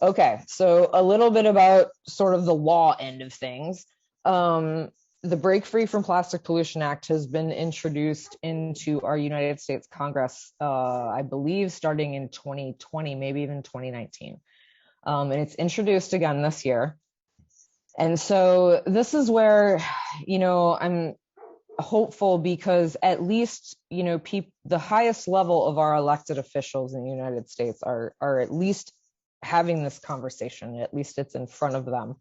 Okay, so a little bit about sort of the law end of things. The Break Free from Plastic Pollution Act has been introduced into our United States Congress, I believe, starting in 2020, maybe even 2019. And it's introduced again this year. And so this is where, I'm hopeful, because at least, the highest level of our elected officials in the United States are at least having this conversation. At least it's in front of them.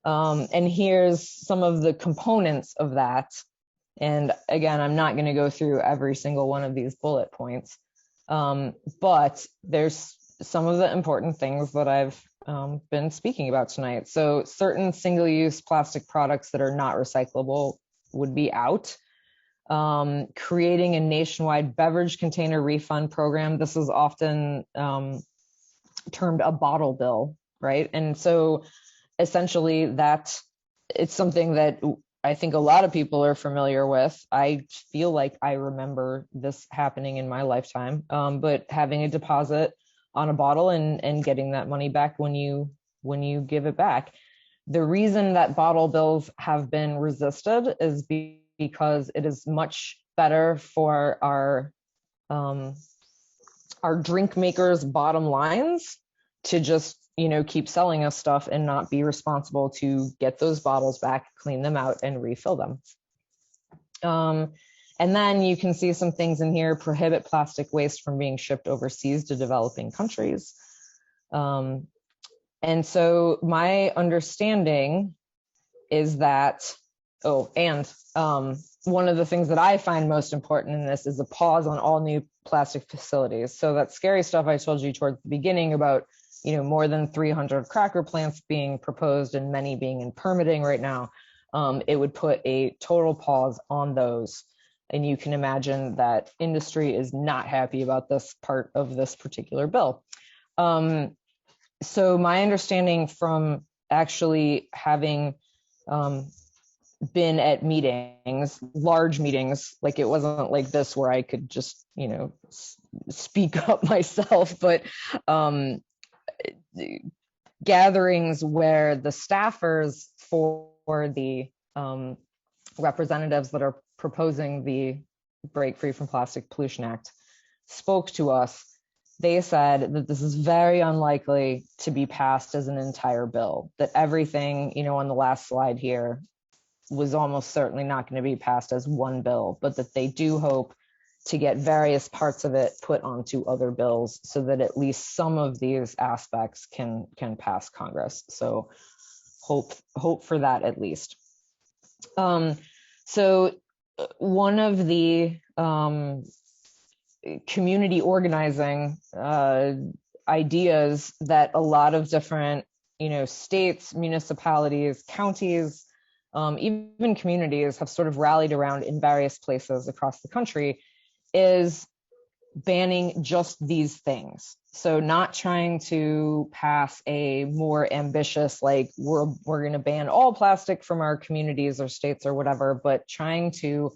And here's some of the components of that. And again, I'm not going to go through every single one of these bullet points, but there's some of the important things that I've been speaking about tonight. So certain single-use plastic products that are not recyclable would be out. Creating a nationwide beverage container refund program. This is often termed a bottle bill, right? And so essentially that it's something that I think a lot of people are familiar with. I feel like I remember this happening in my lifetime, but having a deposit on a bottle and getting that money back when you give it back. The reason that bottle bills have been resisted is because it is much better for our our drink makers' bottom lines to just, keep selling us stuff and not be responsible to get those bottles back, clean them out, and refill them. And then you can see some things in here: prohibit plastic waste from being shipped overseas to developing countries. And so my understanding is that, one of the things that I find most important in this is a pause on all new plastic facilities. So that scary stuff I told you towards the beginning about, more than 300 cracker plants being proposed and many being in permitting right now, it would put a total pause on those. And you can imagine that industry is not happy about this part of this particular bill. So my understanding from actually having been at meetings, large meetings, like it wasn't like this where I could just, speak up myself, but gatherings where the staffers for the representatives that are proposing the Break Free from Plastic Pollution Act spoke to us. They said that this is very unlikely to be passed as an entire bill, that everything, on the last slide here was almost certainly not going to be passed as one bill, but that they do hope to get various parts of it put onto other bills so that at least some of these aspects can pass Congress. So hope for that at least. So one of the community organizing ideas that a lot of different, states, municipalities, counties, even communities have sort of rallied around in various places across the country is banning just these things. So not trying to pass a more ambitious, like we're going to ban all plastic from our communities or states or whatever, but trying to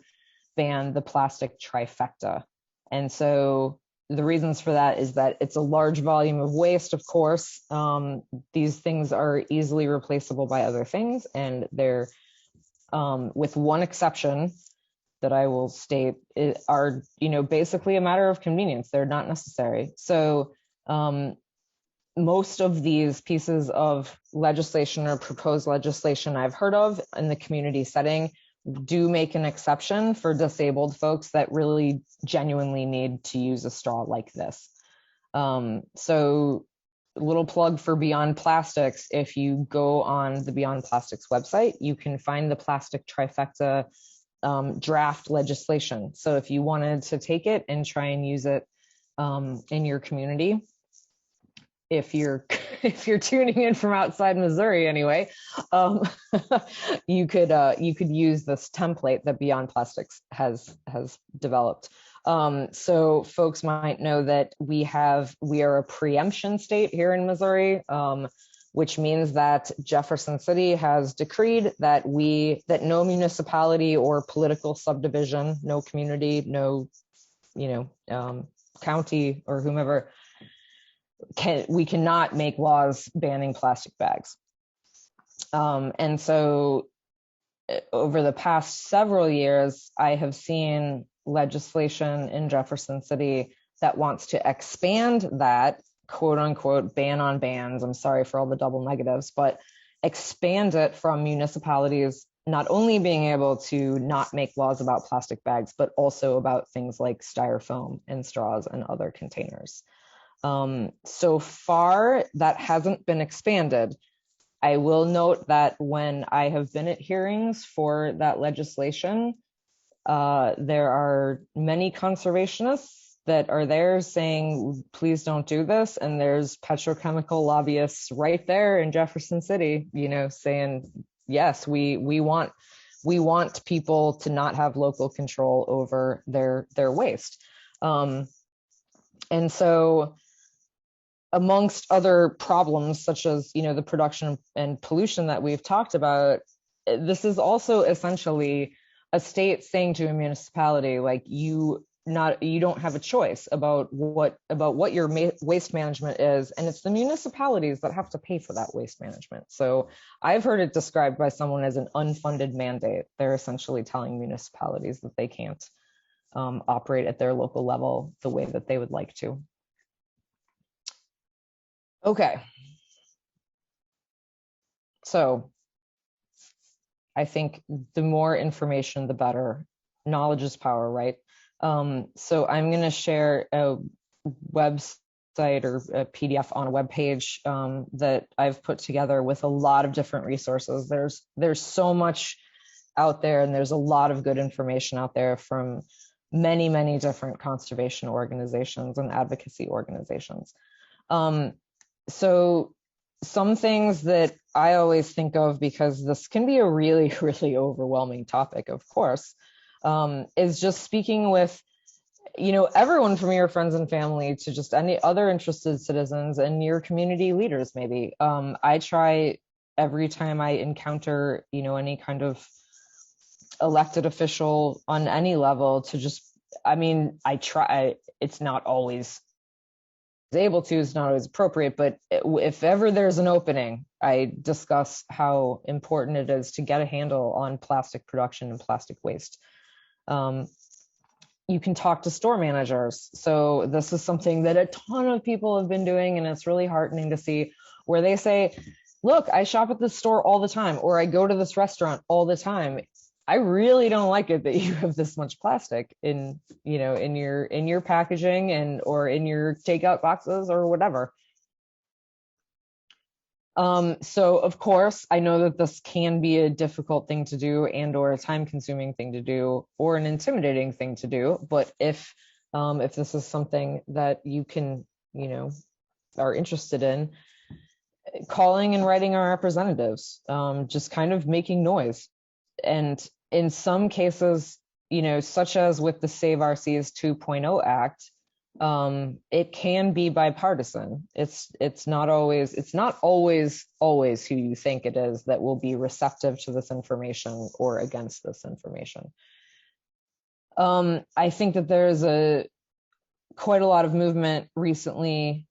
ban the plastic trifecta. And so the reasons for that is that it's a large volume of waste, of course. These things are easily replaceable by other things, and they're, with one exception that I will state, are, basically a matter of convenience. They're not necessary. So most of these pieces of legislation or proposed legislation I've heard of in the community setting do make an exception for disabled folks that really genuinely need to use a straw like this. So a little plug for Beyond Plastics. If you go on the Beyond Plastics website, you can find the plastic trifecta draft legislation. So if you wanted to take it and try and use it in your community, if you're tuning in from outside Missouri anyway, you could use this template that Beyond Plastics has developed. So folks might know that we are a preemption state here in Missouri, which means that Jefferson City has decreed that no municipality or political subdivision, no community, no county or whomever, we cannot make laws banning plastic bags. And so over the past several years, I have seen legislation in Jefferson City that wants to expand that quote unquote ban on bans. I'm sorry for all the double negatives, but expand it from municipalities not only being able to not make laws about plastic bags, but also about things like styrofoam and straws and other containers. So far, that hasn't been expanded. I will note that when I have been at hearings for that legislation, there are many conservationists that are there saying, please don't do this. And there's petrochemical lobbyists right there in Jefferson City, saying, yes, we want people to not have local control over their waste. And so amongst other problems, such as, the production and pollution that we've talked about, this is also essentially a state saying to a municipality, like, you don't have a choice about what your waste management is, and it's the municipalities that have to pay for that waste management. So I've heard it described by someone as an unfunded mandate. They're essentially telling municipalities that they can't operate at their local level the way that they would like to. Okay. So I think the more information, the better. Knowledge is power, right? So I'm going to share a website or a PDF on a web page that I've put together with a lot of different resources. There's so much out there, and there's a lot of good information out there from many different conservation organizations and advocacy organizations. So some things that I always think of, because this can be a really, really overwhelming topic, of course, is just speaking with, everyone from your friends and family to just any other interested citizens and your community leaders, maybe. I try every time I encounter, any kind of elected official on any level to just, I try, it's not always able to, it's not always appropriate, but if ever there's an opening, I discuss how important it is to get a handle on plastic production and plastic waste. You can talk to store managers. So this is something that a ton of people have been doing, and it's really heartening to see, where they say, look, I shop at this store all the time, or I go to this restaurant all the time. I really don't like it that you have this much plastic in your packaging or in your takeout boxes or whatever. So of course, I know that this can be a difficult thing to do or a time-consuming thing to do or an intimidating thing to do. But if this is something that you can, are interested in, calling and writing our representatives, just kind of making noise. And in some cases, such as with the Save Our Seas 2.0 Act, it can be bipartisan. It's not always who you think it is that will be receptive to this information or against this information. I think that there's quite a lot of movement recently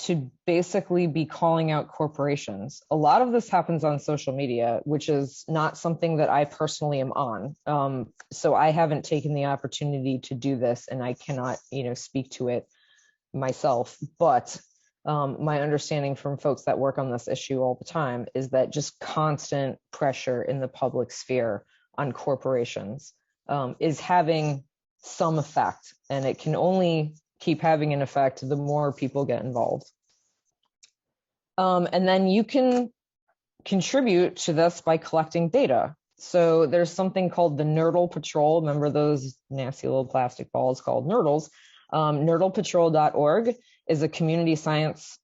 to basically be calling out corporations. A lot of this happens on social media, which is not something that I personally am on. So I haven't taken the opportunity to do this, and I cannot, speak to it myself. But my understanding from folks that work on this issue all the time is that just constant pressure in the public sphere on corporations is having some effect, and it can only keep having an effect the more people get involved. And then you can contribute to this by collecting data. So there's something called the Nerdl Patrol. Remember those nasty little plastic balls called Nerdls? Nerdlpatrol.org is a community science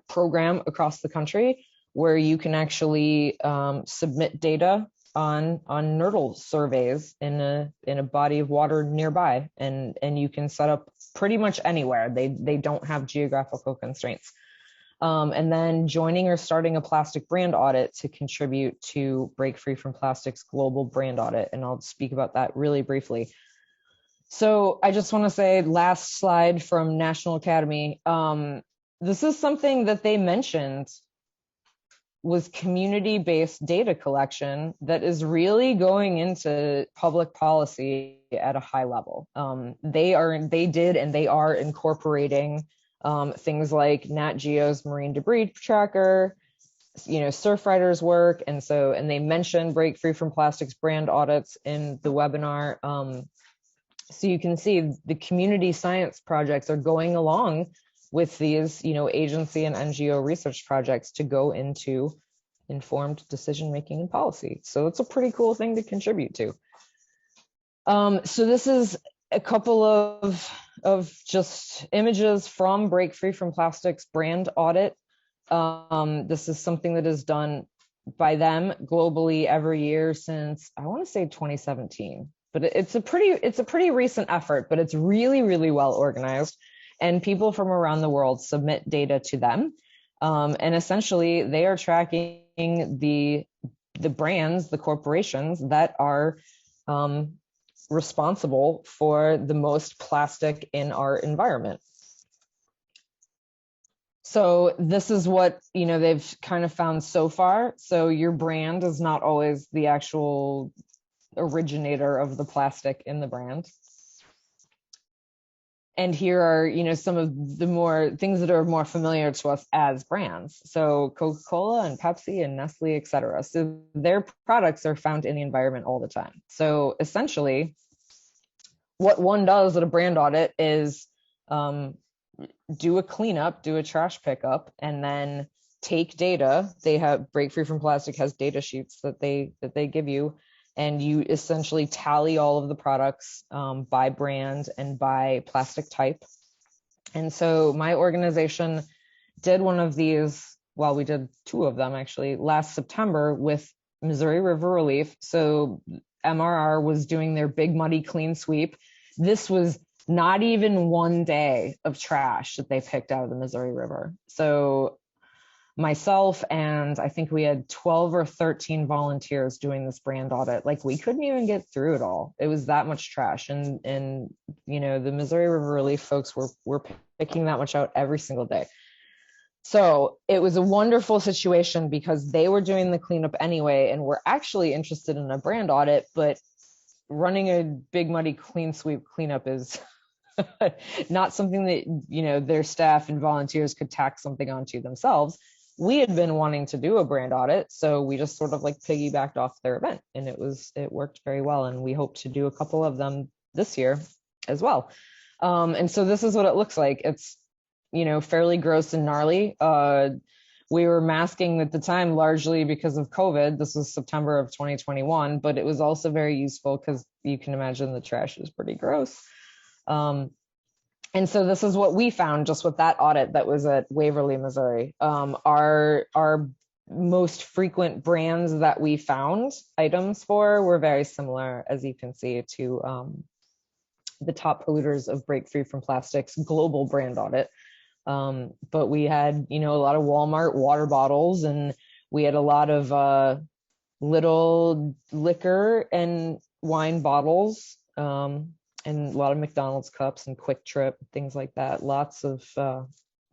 program across the country where you can actually submit data on Nerdl surveys in a body of water nearby, and you can set up pretty much anywhere. They don't have geographical constraints. And then joining or starting a plastic brand audit to contribute to Break Free from Plastic's global brand audit, and I'll speak about that really briefly. So I just want to say, last slide from National Academy. This is something that they mentioned was community-based data collection that is really going into public policy at a high level. They are incorporating things like Nat Geo's Marine Debris Tracker, Surfrider's work, and they mentioned Break Free from Plastics brand audits in the webinar. So you can see the community science projects are going along with these, agency and NGO research projects to go into informed decision-making and policy. So it's a pretty cool thing to contribute to. So this is a couple of just images from Break Free from Plastics brand audit. This is something that is done by them globally every year since, I want to say 2017. But it's a pretty recent effort, but it's really, really well organized. And people from around the world submit data to them. And essentially they are tracking the brands, the corporations that are responsible for the most plastic in our environment. So this is what, they've kind of found so far. So your brand is not always the actual originator of the plastic in the brand. And here are, some of the more things that are more familiar to us as brands. So Coca-Cola and Pepsi and Nestle, et cetera. So their products are found in the environment all the time. So essentially, what one does at a brand audit is do a cleanup, do a trash pickup, and then take data. They have Break Free from Plastic has data sheets that they give you, and you essentially tally all of the products by brand and by plastic type. And so my organization did one of these, well, we did two of them actually last September with Missouri River Relief. So MRR was doing their Big Muddy Clean Sweep. This was not even one day of trash that they picked out of the Missouri River. So myself and I think we had 12 or 13 volunteers doing this brand audit. Like, we couldn't even get through it all. It was that much trash. And the Missouri River Relief folks were picking that much out every single day. So it was a wonderful situation because they were doing the cleanup anyway, and we're actually interested in a brand audit, but running a Big Muddy Clean Sweep cleanup is not something that, their staff and volunteers could tack something onto themselves. We had been wanting to do a brand audit, so we just sort of like piggybacked off their event, and it worked very well. And we hope to do a couple of them this year as well. And so this is what it looks like. It's, fairly gross and gnarly. We were masking at the time largely because of COVID. This was September of 2021, but it was also very useful because you can imagine the trash is pretty gross. And so this is what we found just with that audit that was at Waverly, Missouri. Our most frequent brands that we found items for were very similar, as you can see, to the top polluters of Break Free from Plastics global brand audit. But we had, a lot of Walmart water bottles, and we had a lot of little liquor and wine bottles, and a lot of McDonald's cups and Quick Trip, things like that. Lots of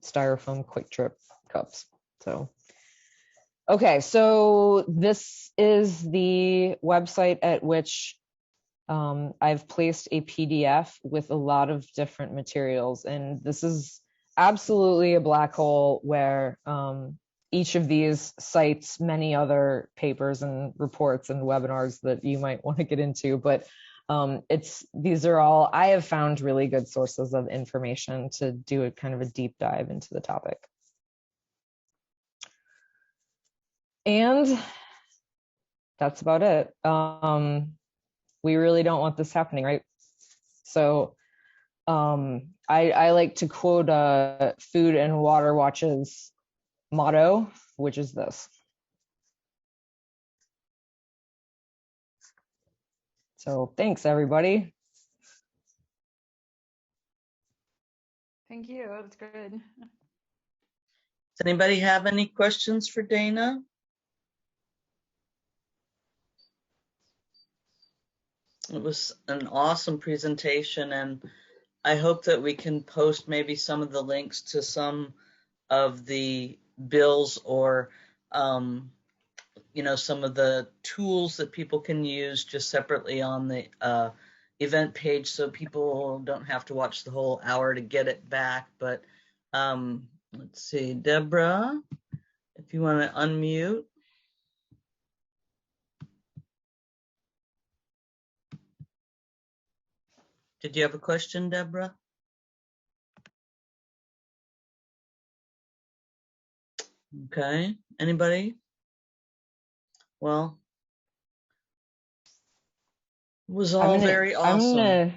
styrofoam Quick Trip cups. So, okay, so this is the website at which I've placed a PDF with a lot of different materials, and this is absolutely a black hole where each of these cites many other papers and reports and webinars that you might want to get into, but these are all, I have found really good sources of information to do a kind of a deep dive into the topic. And that's about it. We really don't want this happening, right? So I like to quote Food and Water Watch's motto, which is this. So thanks, everybody. Thank you. That's good. Does anybody have any questions for Dana? It was an awesome presentation, and I hope that we can post maybe some of the links to some of the bills or, some of the tools that people can use just separately on the event page, so people don't have to watch the whole hour to get it back. But let's see, Deborah, if you want to unmute. Did you have a question, Deborah? Okay, anybody? Well, it was all very awesome.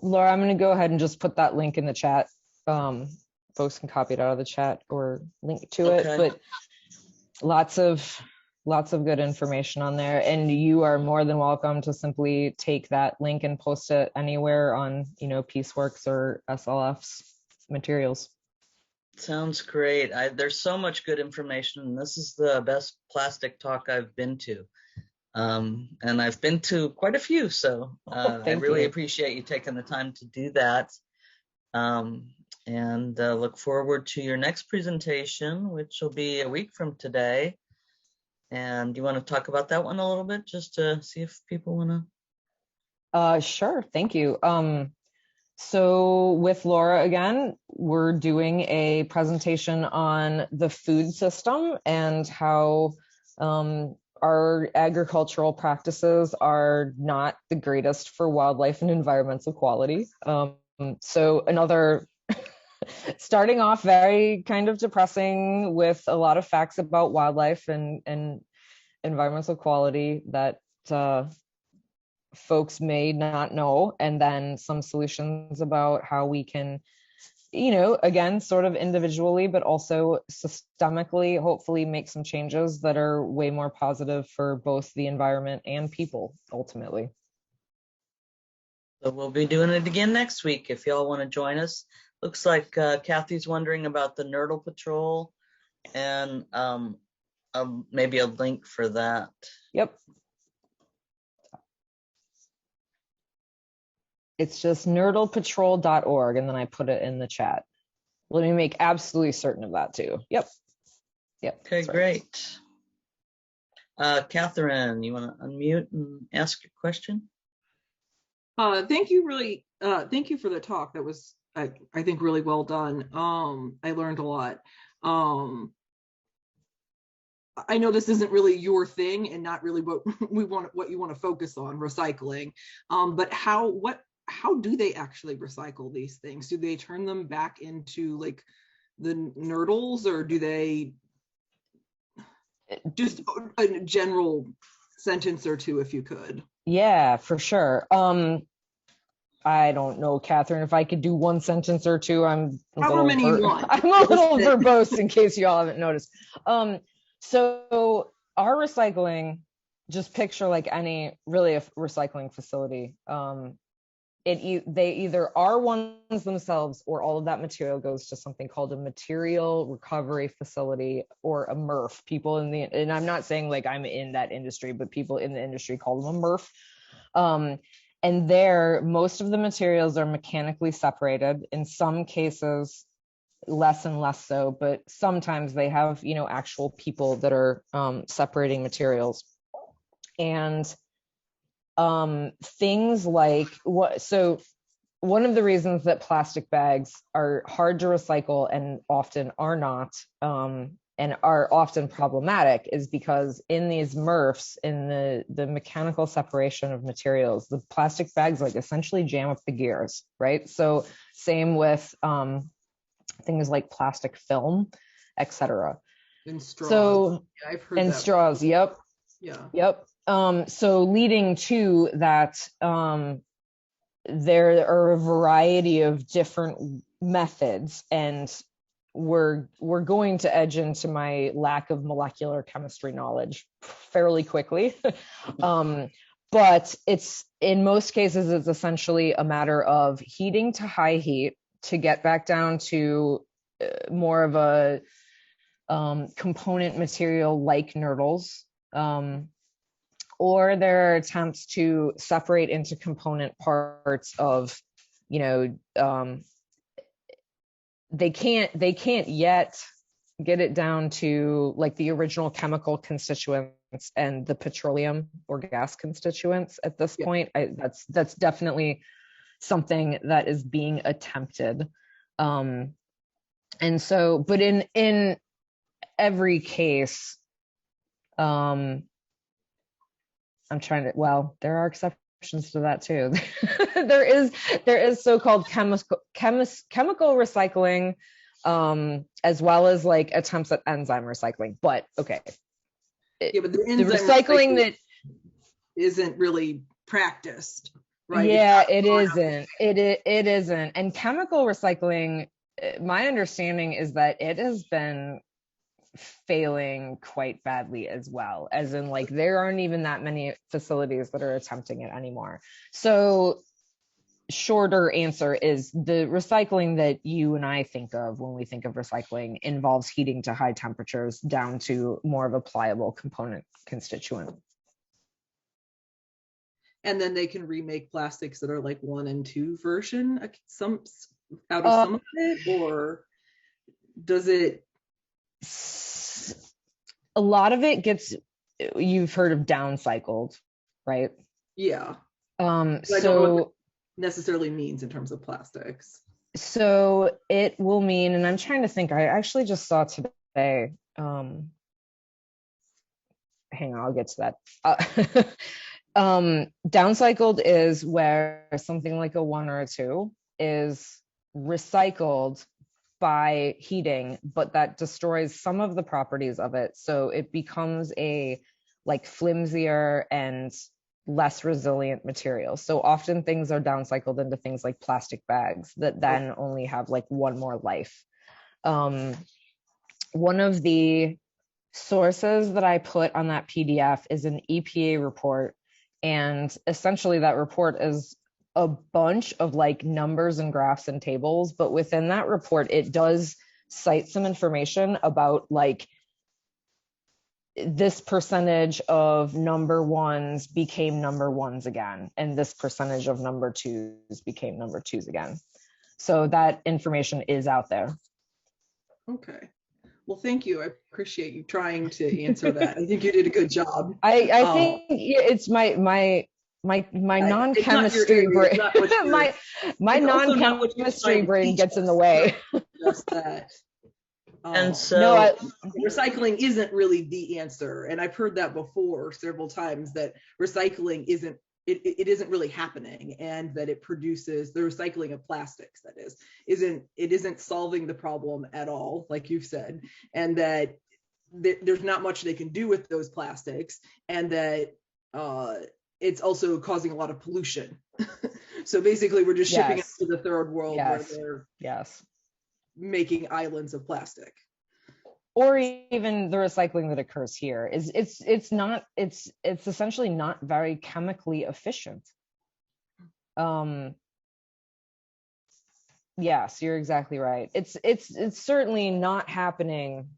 Laura, I'm going to go ahead and just put that link in the chat. Folks can copy it out of the chat or link to it, but lots of good information on there. And you are more than welcome to simply take that link and post it anywhere on, Pieceworks or SLF's materials. Sounds great. There's so much good information, and this is the best plastic talk I've been to. And I've been to quite a few, so I really appreciate you taking the time to do that. And look forward to your next presentation, which will be a week from today. And do you want to talk about that one a little bit, just to see if people want to? Sure. Thank you. So with Laura again, we're doing a presentation on the food system and how our agricultural practices are not the greatest for wildlife and environmental quality. So another starting off very kind of depressing with a lot of facts about wildlife and environmental quality that folks may not know, and then some solutions about how we can, again, sort of individually, but also systemically, hopefully make some changes that are way more positive for both the environment and people ultimately. So we'll be doing it again next week if y'all want to join us. Looks like Kathy's wondering about the Nerdl Patrol and maybe a link for that. Yep. It's just nerdlpatrol.org, and then I put it in the chat. Let me make absolutely certain of that too. Yep. Okay, great. Catherine, you want to unmute and ask your question? Thank you for the talk. That was, I think, really well done. I learned a lot. I know this isn't really your thing and not really what you want to focus on, recycling. But how do they actually recycle these things? Do they turn them back into like the nurdles, or do they just a general sentence or two, if you could? Yeah, for sure. I don't know, Catherine, if I could do one sentence or two. I'm a little verbose in case y'all haven't noticed. So our recycling, just picture like any really a recycling facility. They either are ones themselves, or all of that material goes to something called a material recovery facility, or a MRF. People and I'm not saying like I'm in that industry, but people in the industry call them a MRF. And there, most of the materials are mechanically separated. In some cases, less and less so, but sometimes they have, actual people that are separating materials. And things like so one of the reasons that plastic bags are hard to recycle and often are not, and are often problematic, is because in these MRFs, in the mechanical separation of materials, the plastic bags like essentially jam up the gears, right? So same with things like plastic film, etc. And straws. So yeah, I've heard and that. straws, yep. Yeah. Yep. So leading to that, there are a variety of different methods, and we're going to edge into my lack of molecular chemistry knowledge fairly quickly. But it's, in most cases, it's essentially a matter of heating to high heat to get back down to more of a component material like nurdles. Or there are attempts to separate into component parts of, they can't yet get it down to like the original chemical constituents and the petroleum or gas constituents at this point. That's definitely something that is being attempted. And so, but in every case, there are exceptions to that too. there is so-called chemical recycling, as well as like attempts at enzyme recycling. But okay. But the recycling that isn't really practiced, right? Yeah, it isn't. It isn't. And chemical recycling, my understanding is that it has been failing quite badly as well, as in like there aren't even that many facilities that are attempting it anymore. So shorter answer is the recycling that you and I think of when we think of recycling involves heating to high temperatures down to more of a pliable component constituent. And then they can remake plastics that are like 1 and 2 version, some out of some of it, or does it? A lot of it gets, you've heard of downcycled, right? Yeah. So necessarily means in terms of plastics. So it will mean, and I'm trying to think, I actually just saw today, hang on, I'll get to that. Downcycled is where something like a 1 or a 2 is recycled by heating, but that destroys some of the properties of it. So it becomes a like flimsier and less resilient material. So often things are downcycled into things like plastic bags that then only have like one more life. One of the sources that I put on that PDF is an EPA report. And essentially that report is a bunch of like numbers and graphs and tables, but within that report, it does cite some information about like this percentage of number 1s became number 1s again, and this percentage of number 2s became number 2s again. So that information is out there. Okay. Well, thank you. I appreciate you trying to answer that. I think you did a good job. I think it's my non-chemistry brain. my non-chemistry brain gets in the way. Just that. And so No, recycling isn't really the answer. And I've heard that before several times, that recycling isn't really happening, and that it produces the recycling of plastics, that isn't solving the problem at all, like you've said, and that there's not much they can do with those plastics, and that it's also causing a lot of pollution. So basically we're just shipping it to the third world where they're making islands of plastic. Or even the recycling that occurs here is it's essentially not very chemically efficient. Yes, you're exactly right. It's certainly not happening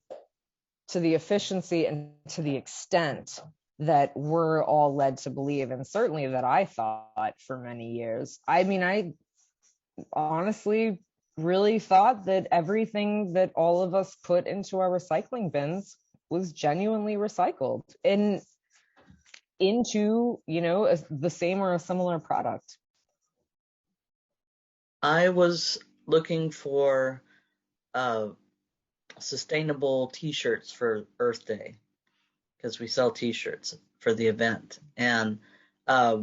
to the efficiency and to the extent that we're all led to believe, and certainly that I thought for many years. I mean, I honestly really thought that everything that all of us put into our recycling bins was genuinely recycled into, the same or a similar product. I was looking for sustainable t-shirts for Earth Day, because we sell t-shirts for the event. And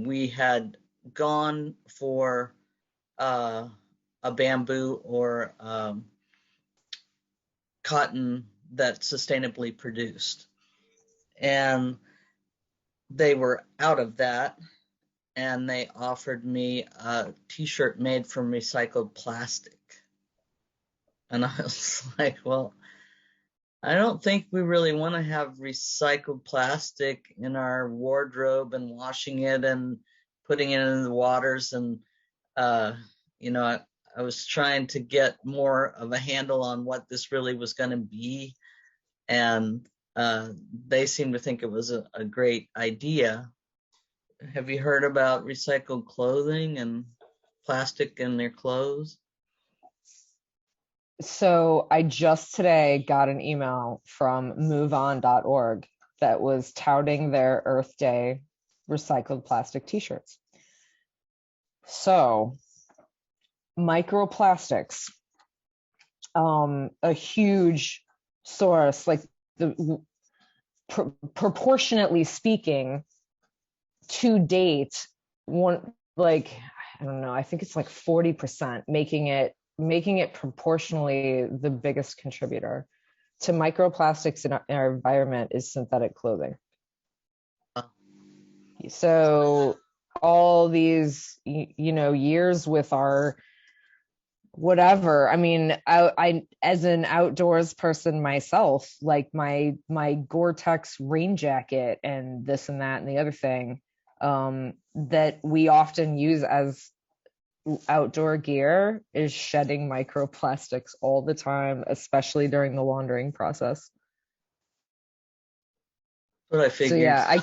we had gone for a bamboo or cotton that's sustainably produced. And they were out of that, and they offered me a t-shirt made from recycled plastic. And I was like, well, I don't think we really want to have recycled plastic in our wardrobe and washing it and putting it in the waters. And, I was trying to get more of a handle on what this really was going to be. And they seemed to think it was a great idea. Have you heard about recycled clothing and plastic in their clothes? So I just today got an email from moveon.org that was touting their Earth Day recycled plastic t-shirts. So microplastics, a huge source, like proportionately speaking, to date, I don't know, I think it's like 40%, making it proportionally the biggest contributor to microplastics in our environment is synthetic clothing. So all these, years with our whatever, I mean, I as an outdoors person myself, like my Gore-Tex rain jacket and this and that and the other thing, that we often use as outdoor gear is shedding microplastics all the time, especially during the laundering process. What I figured. So yeah,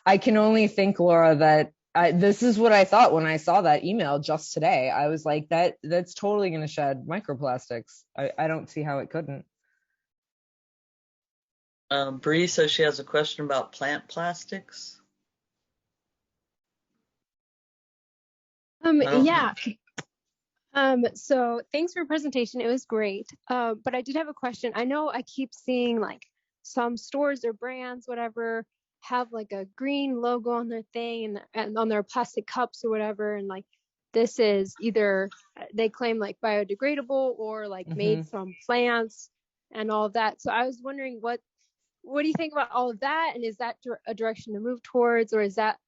I can only think, Laura, that this is what I thought when I saw that email just today. I was like, that's totally going to shed microplastics. I don't see how it couldn't. Bree says she has a question about plant plastics. Yeah. So thanks for your presentation. It was great. But I did have a question. I know I keep seeing like some stores or brands, whatever, have like a green logo on their thing and on their plastic cups or whatever. And like, this is either they claim like biodegradable or like made from plants and all of that. So I was wondering what do you think about all of that? And is that a direction to move towards, or is that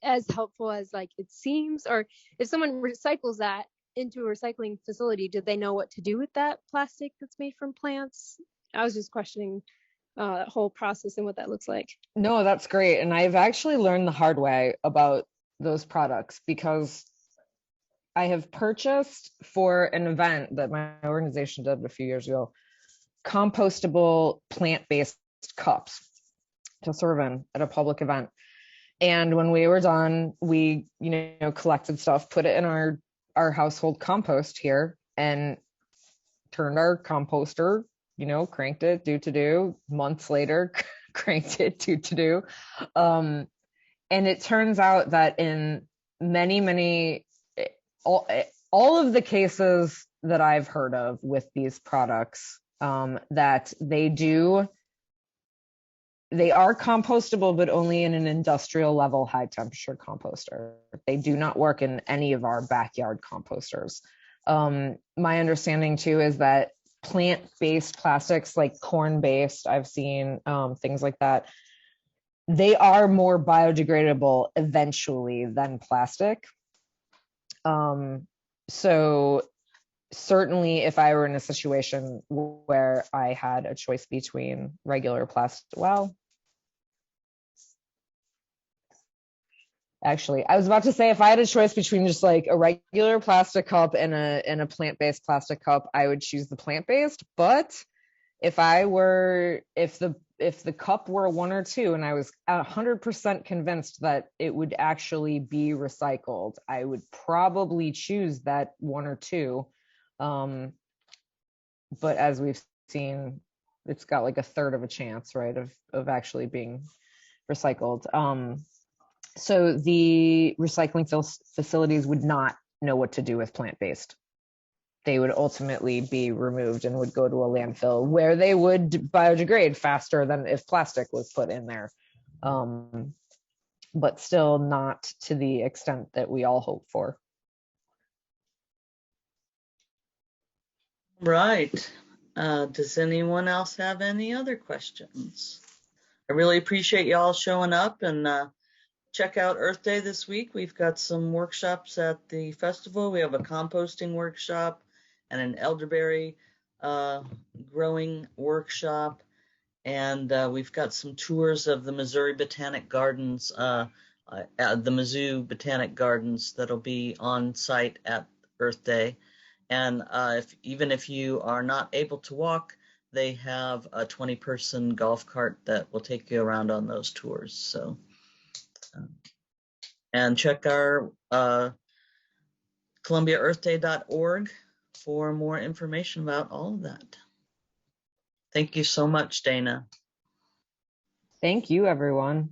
as helpful as like it seems? Or if someone recycles that into a recycling facility, do they know what to do with that plastic that's made from plants? I was just questioning that whole process and what that looks like. No, that's great. And I've actually learned the hard way about those products because I have purchased for an event that my organization did a few years ago, compostable plant-based cups to serve in at a public event. And when we were done, we, collected stuff, put it in our household compost here, and turned our composter, cranked it, do. Months later, cranked it, do. And it turns out that in many, all of the cases that I've heard of with these products, that they are compostable, but only in an industrial level, high temperature composter. They do not work in any of our backyard composters. My understanding too is that plant-based plastics, like corn-based, I've seen things like that, they are more biodegradable eventually than plastic. So certainly if I were in a situation where I had a choice between regular plastic, actually, I was about to say if I had a choice between just like a regular plastic cup and a plant-based plastic cup, I would choose the plant-based. But if the cup were 1 or 2 and I was 100% convinced that it would actually be recycled, I would probably choose that 1 or 2. But as we've seen, it's got like a third of a chance, right, of actually being recycled. So the recycling facilities would not know what to do with plant-based. They would ultimately be removed and would go to a landfill where they would biodegrade faster than if plastic was put in there. But still not to the extent that we all hope for. Right. Does anyone else have any other questions? I really appreciate y'all showing up, and check out Earth Day this week. We've got some workshops at the festival. We have a composting workshop and an elderberry growing workshop. And we've got some tours of the Missouri Botanic Gardens, the Mizzou Botanic Gardens that'll be on site at Earth Day. And even if you are not able to walk, they have a 20-person golf cart that will take you around on those tours. So, and check our ColumbiaEarthDay.org for more information about all of that. Thank you so much, Dana. Thank you, everyone.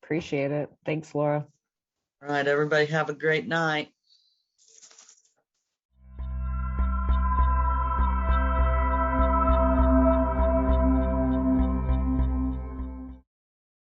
Appreciate it. Thanks, Laura. All right, everybody have a great night.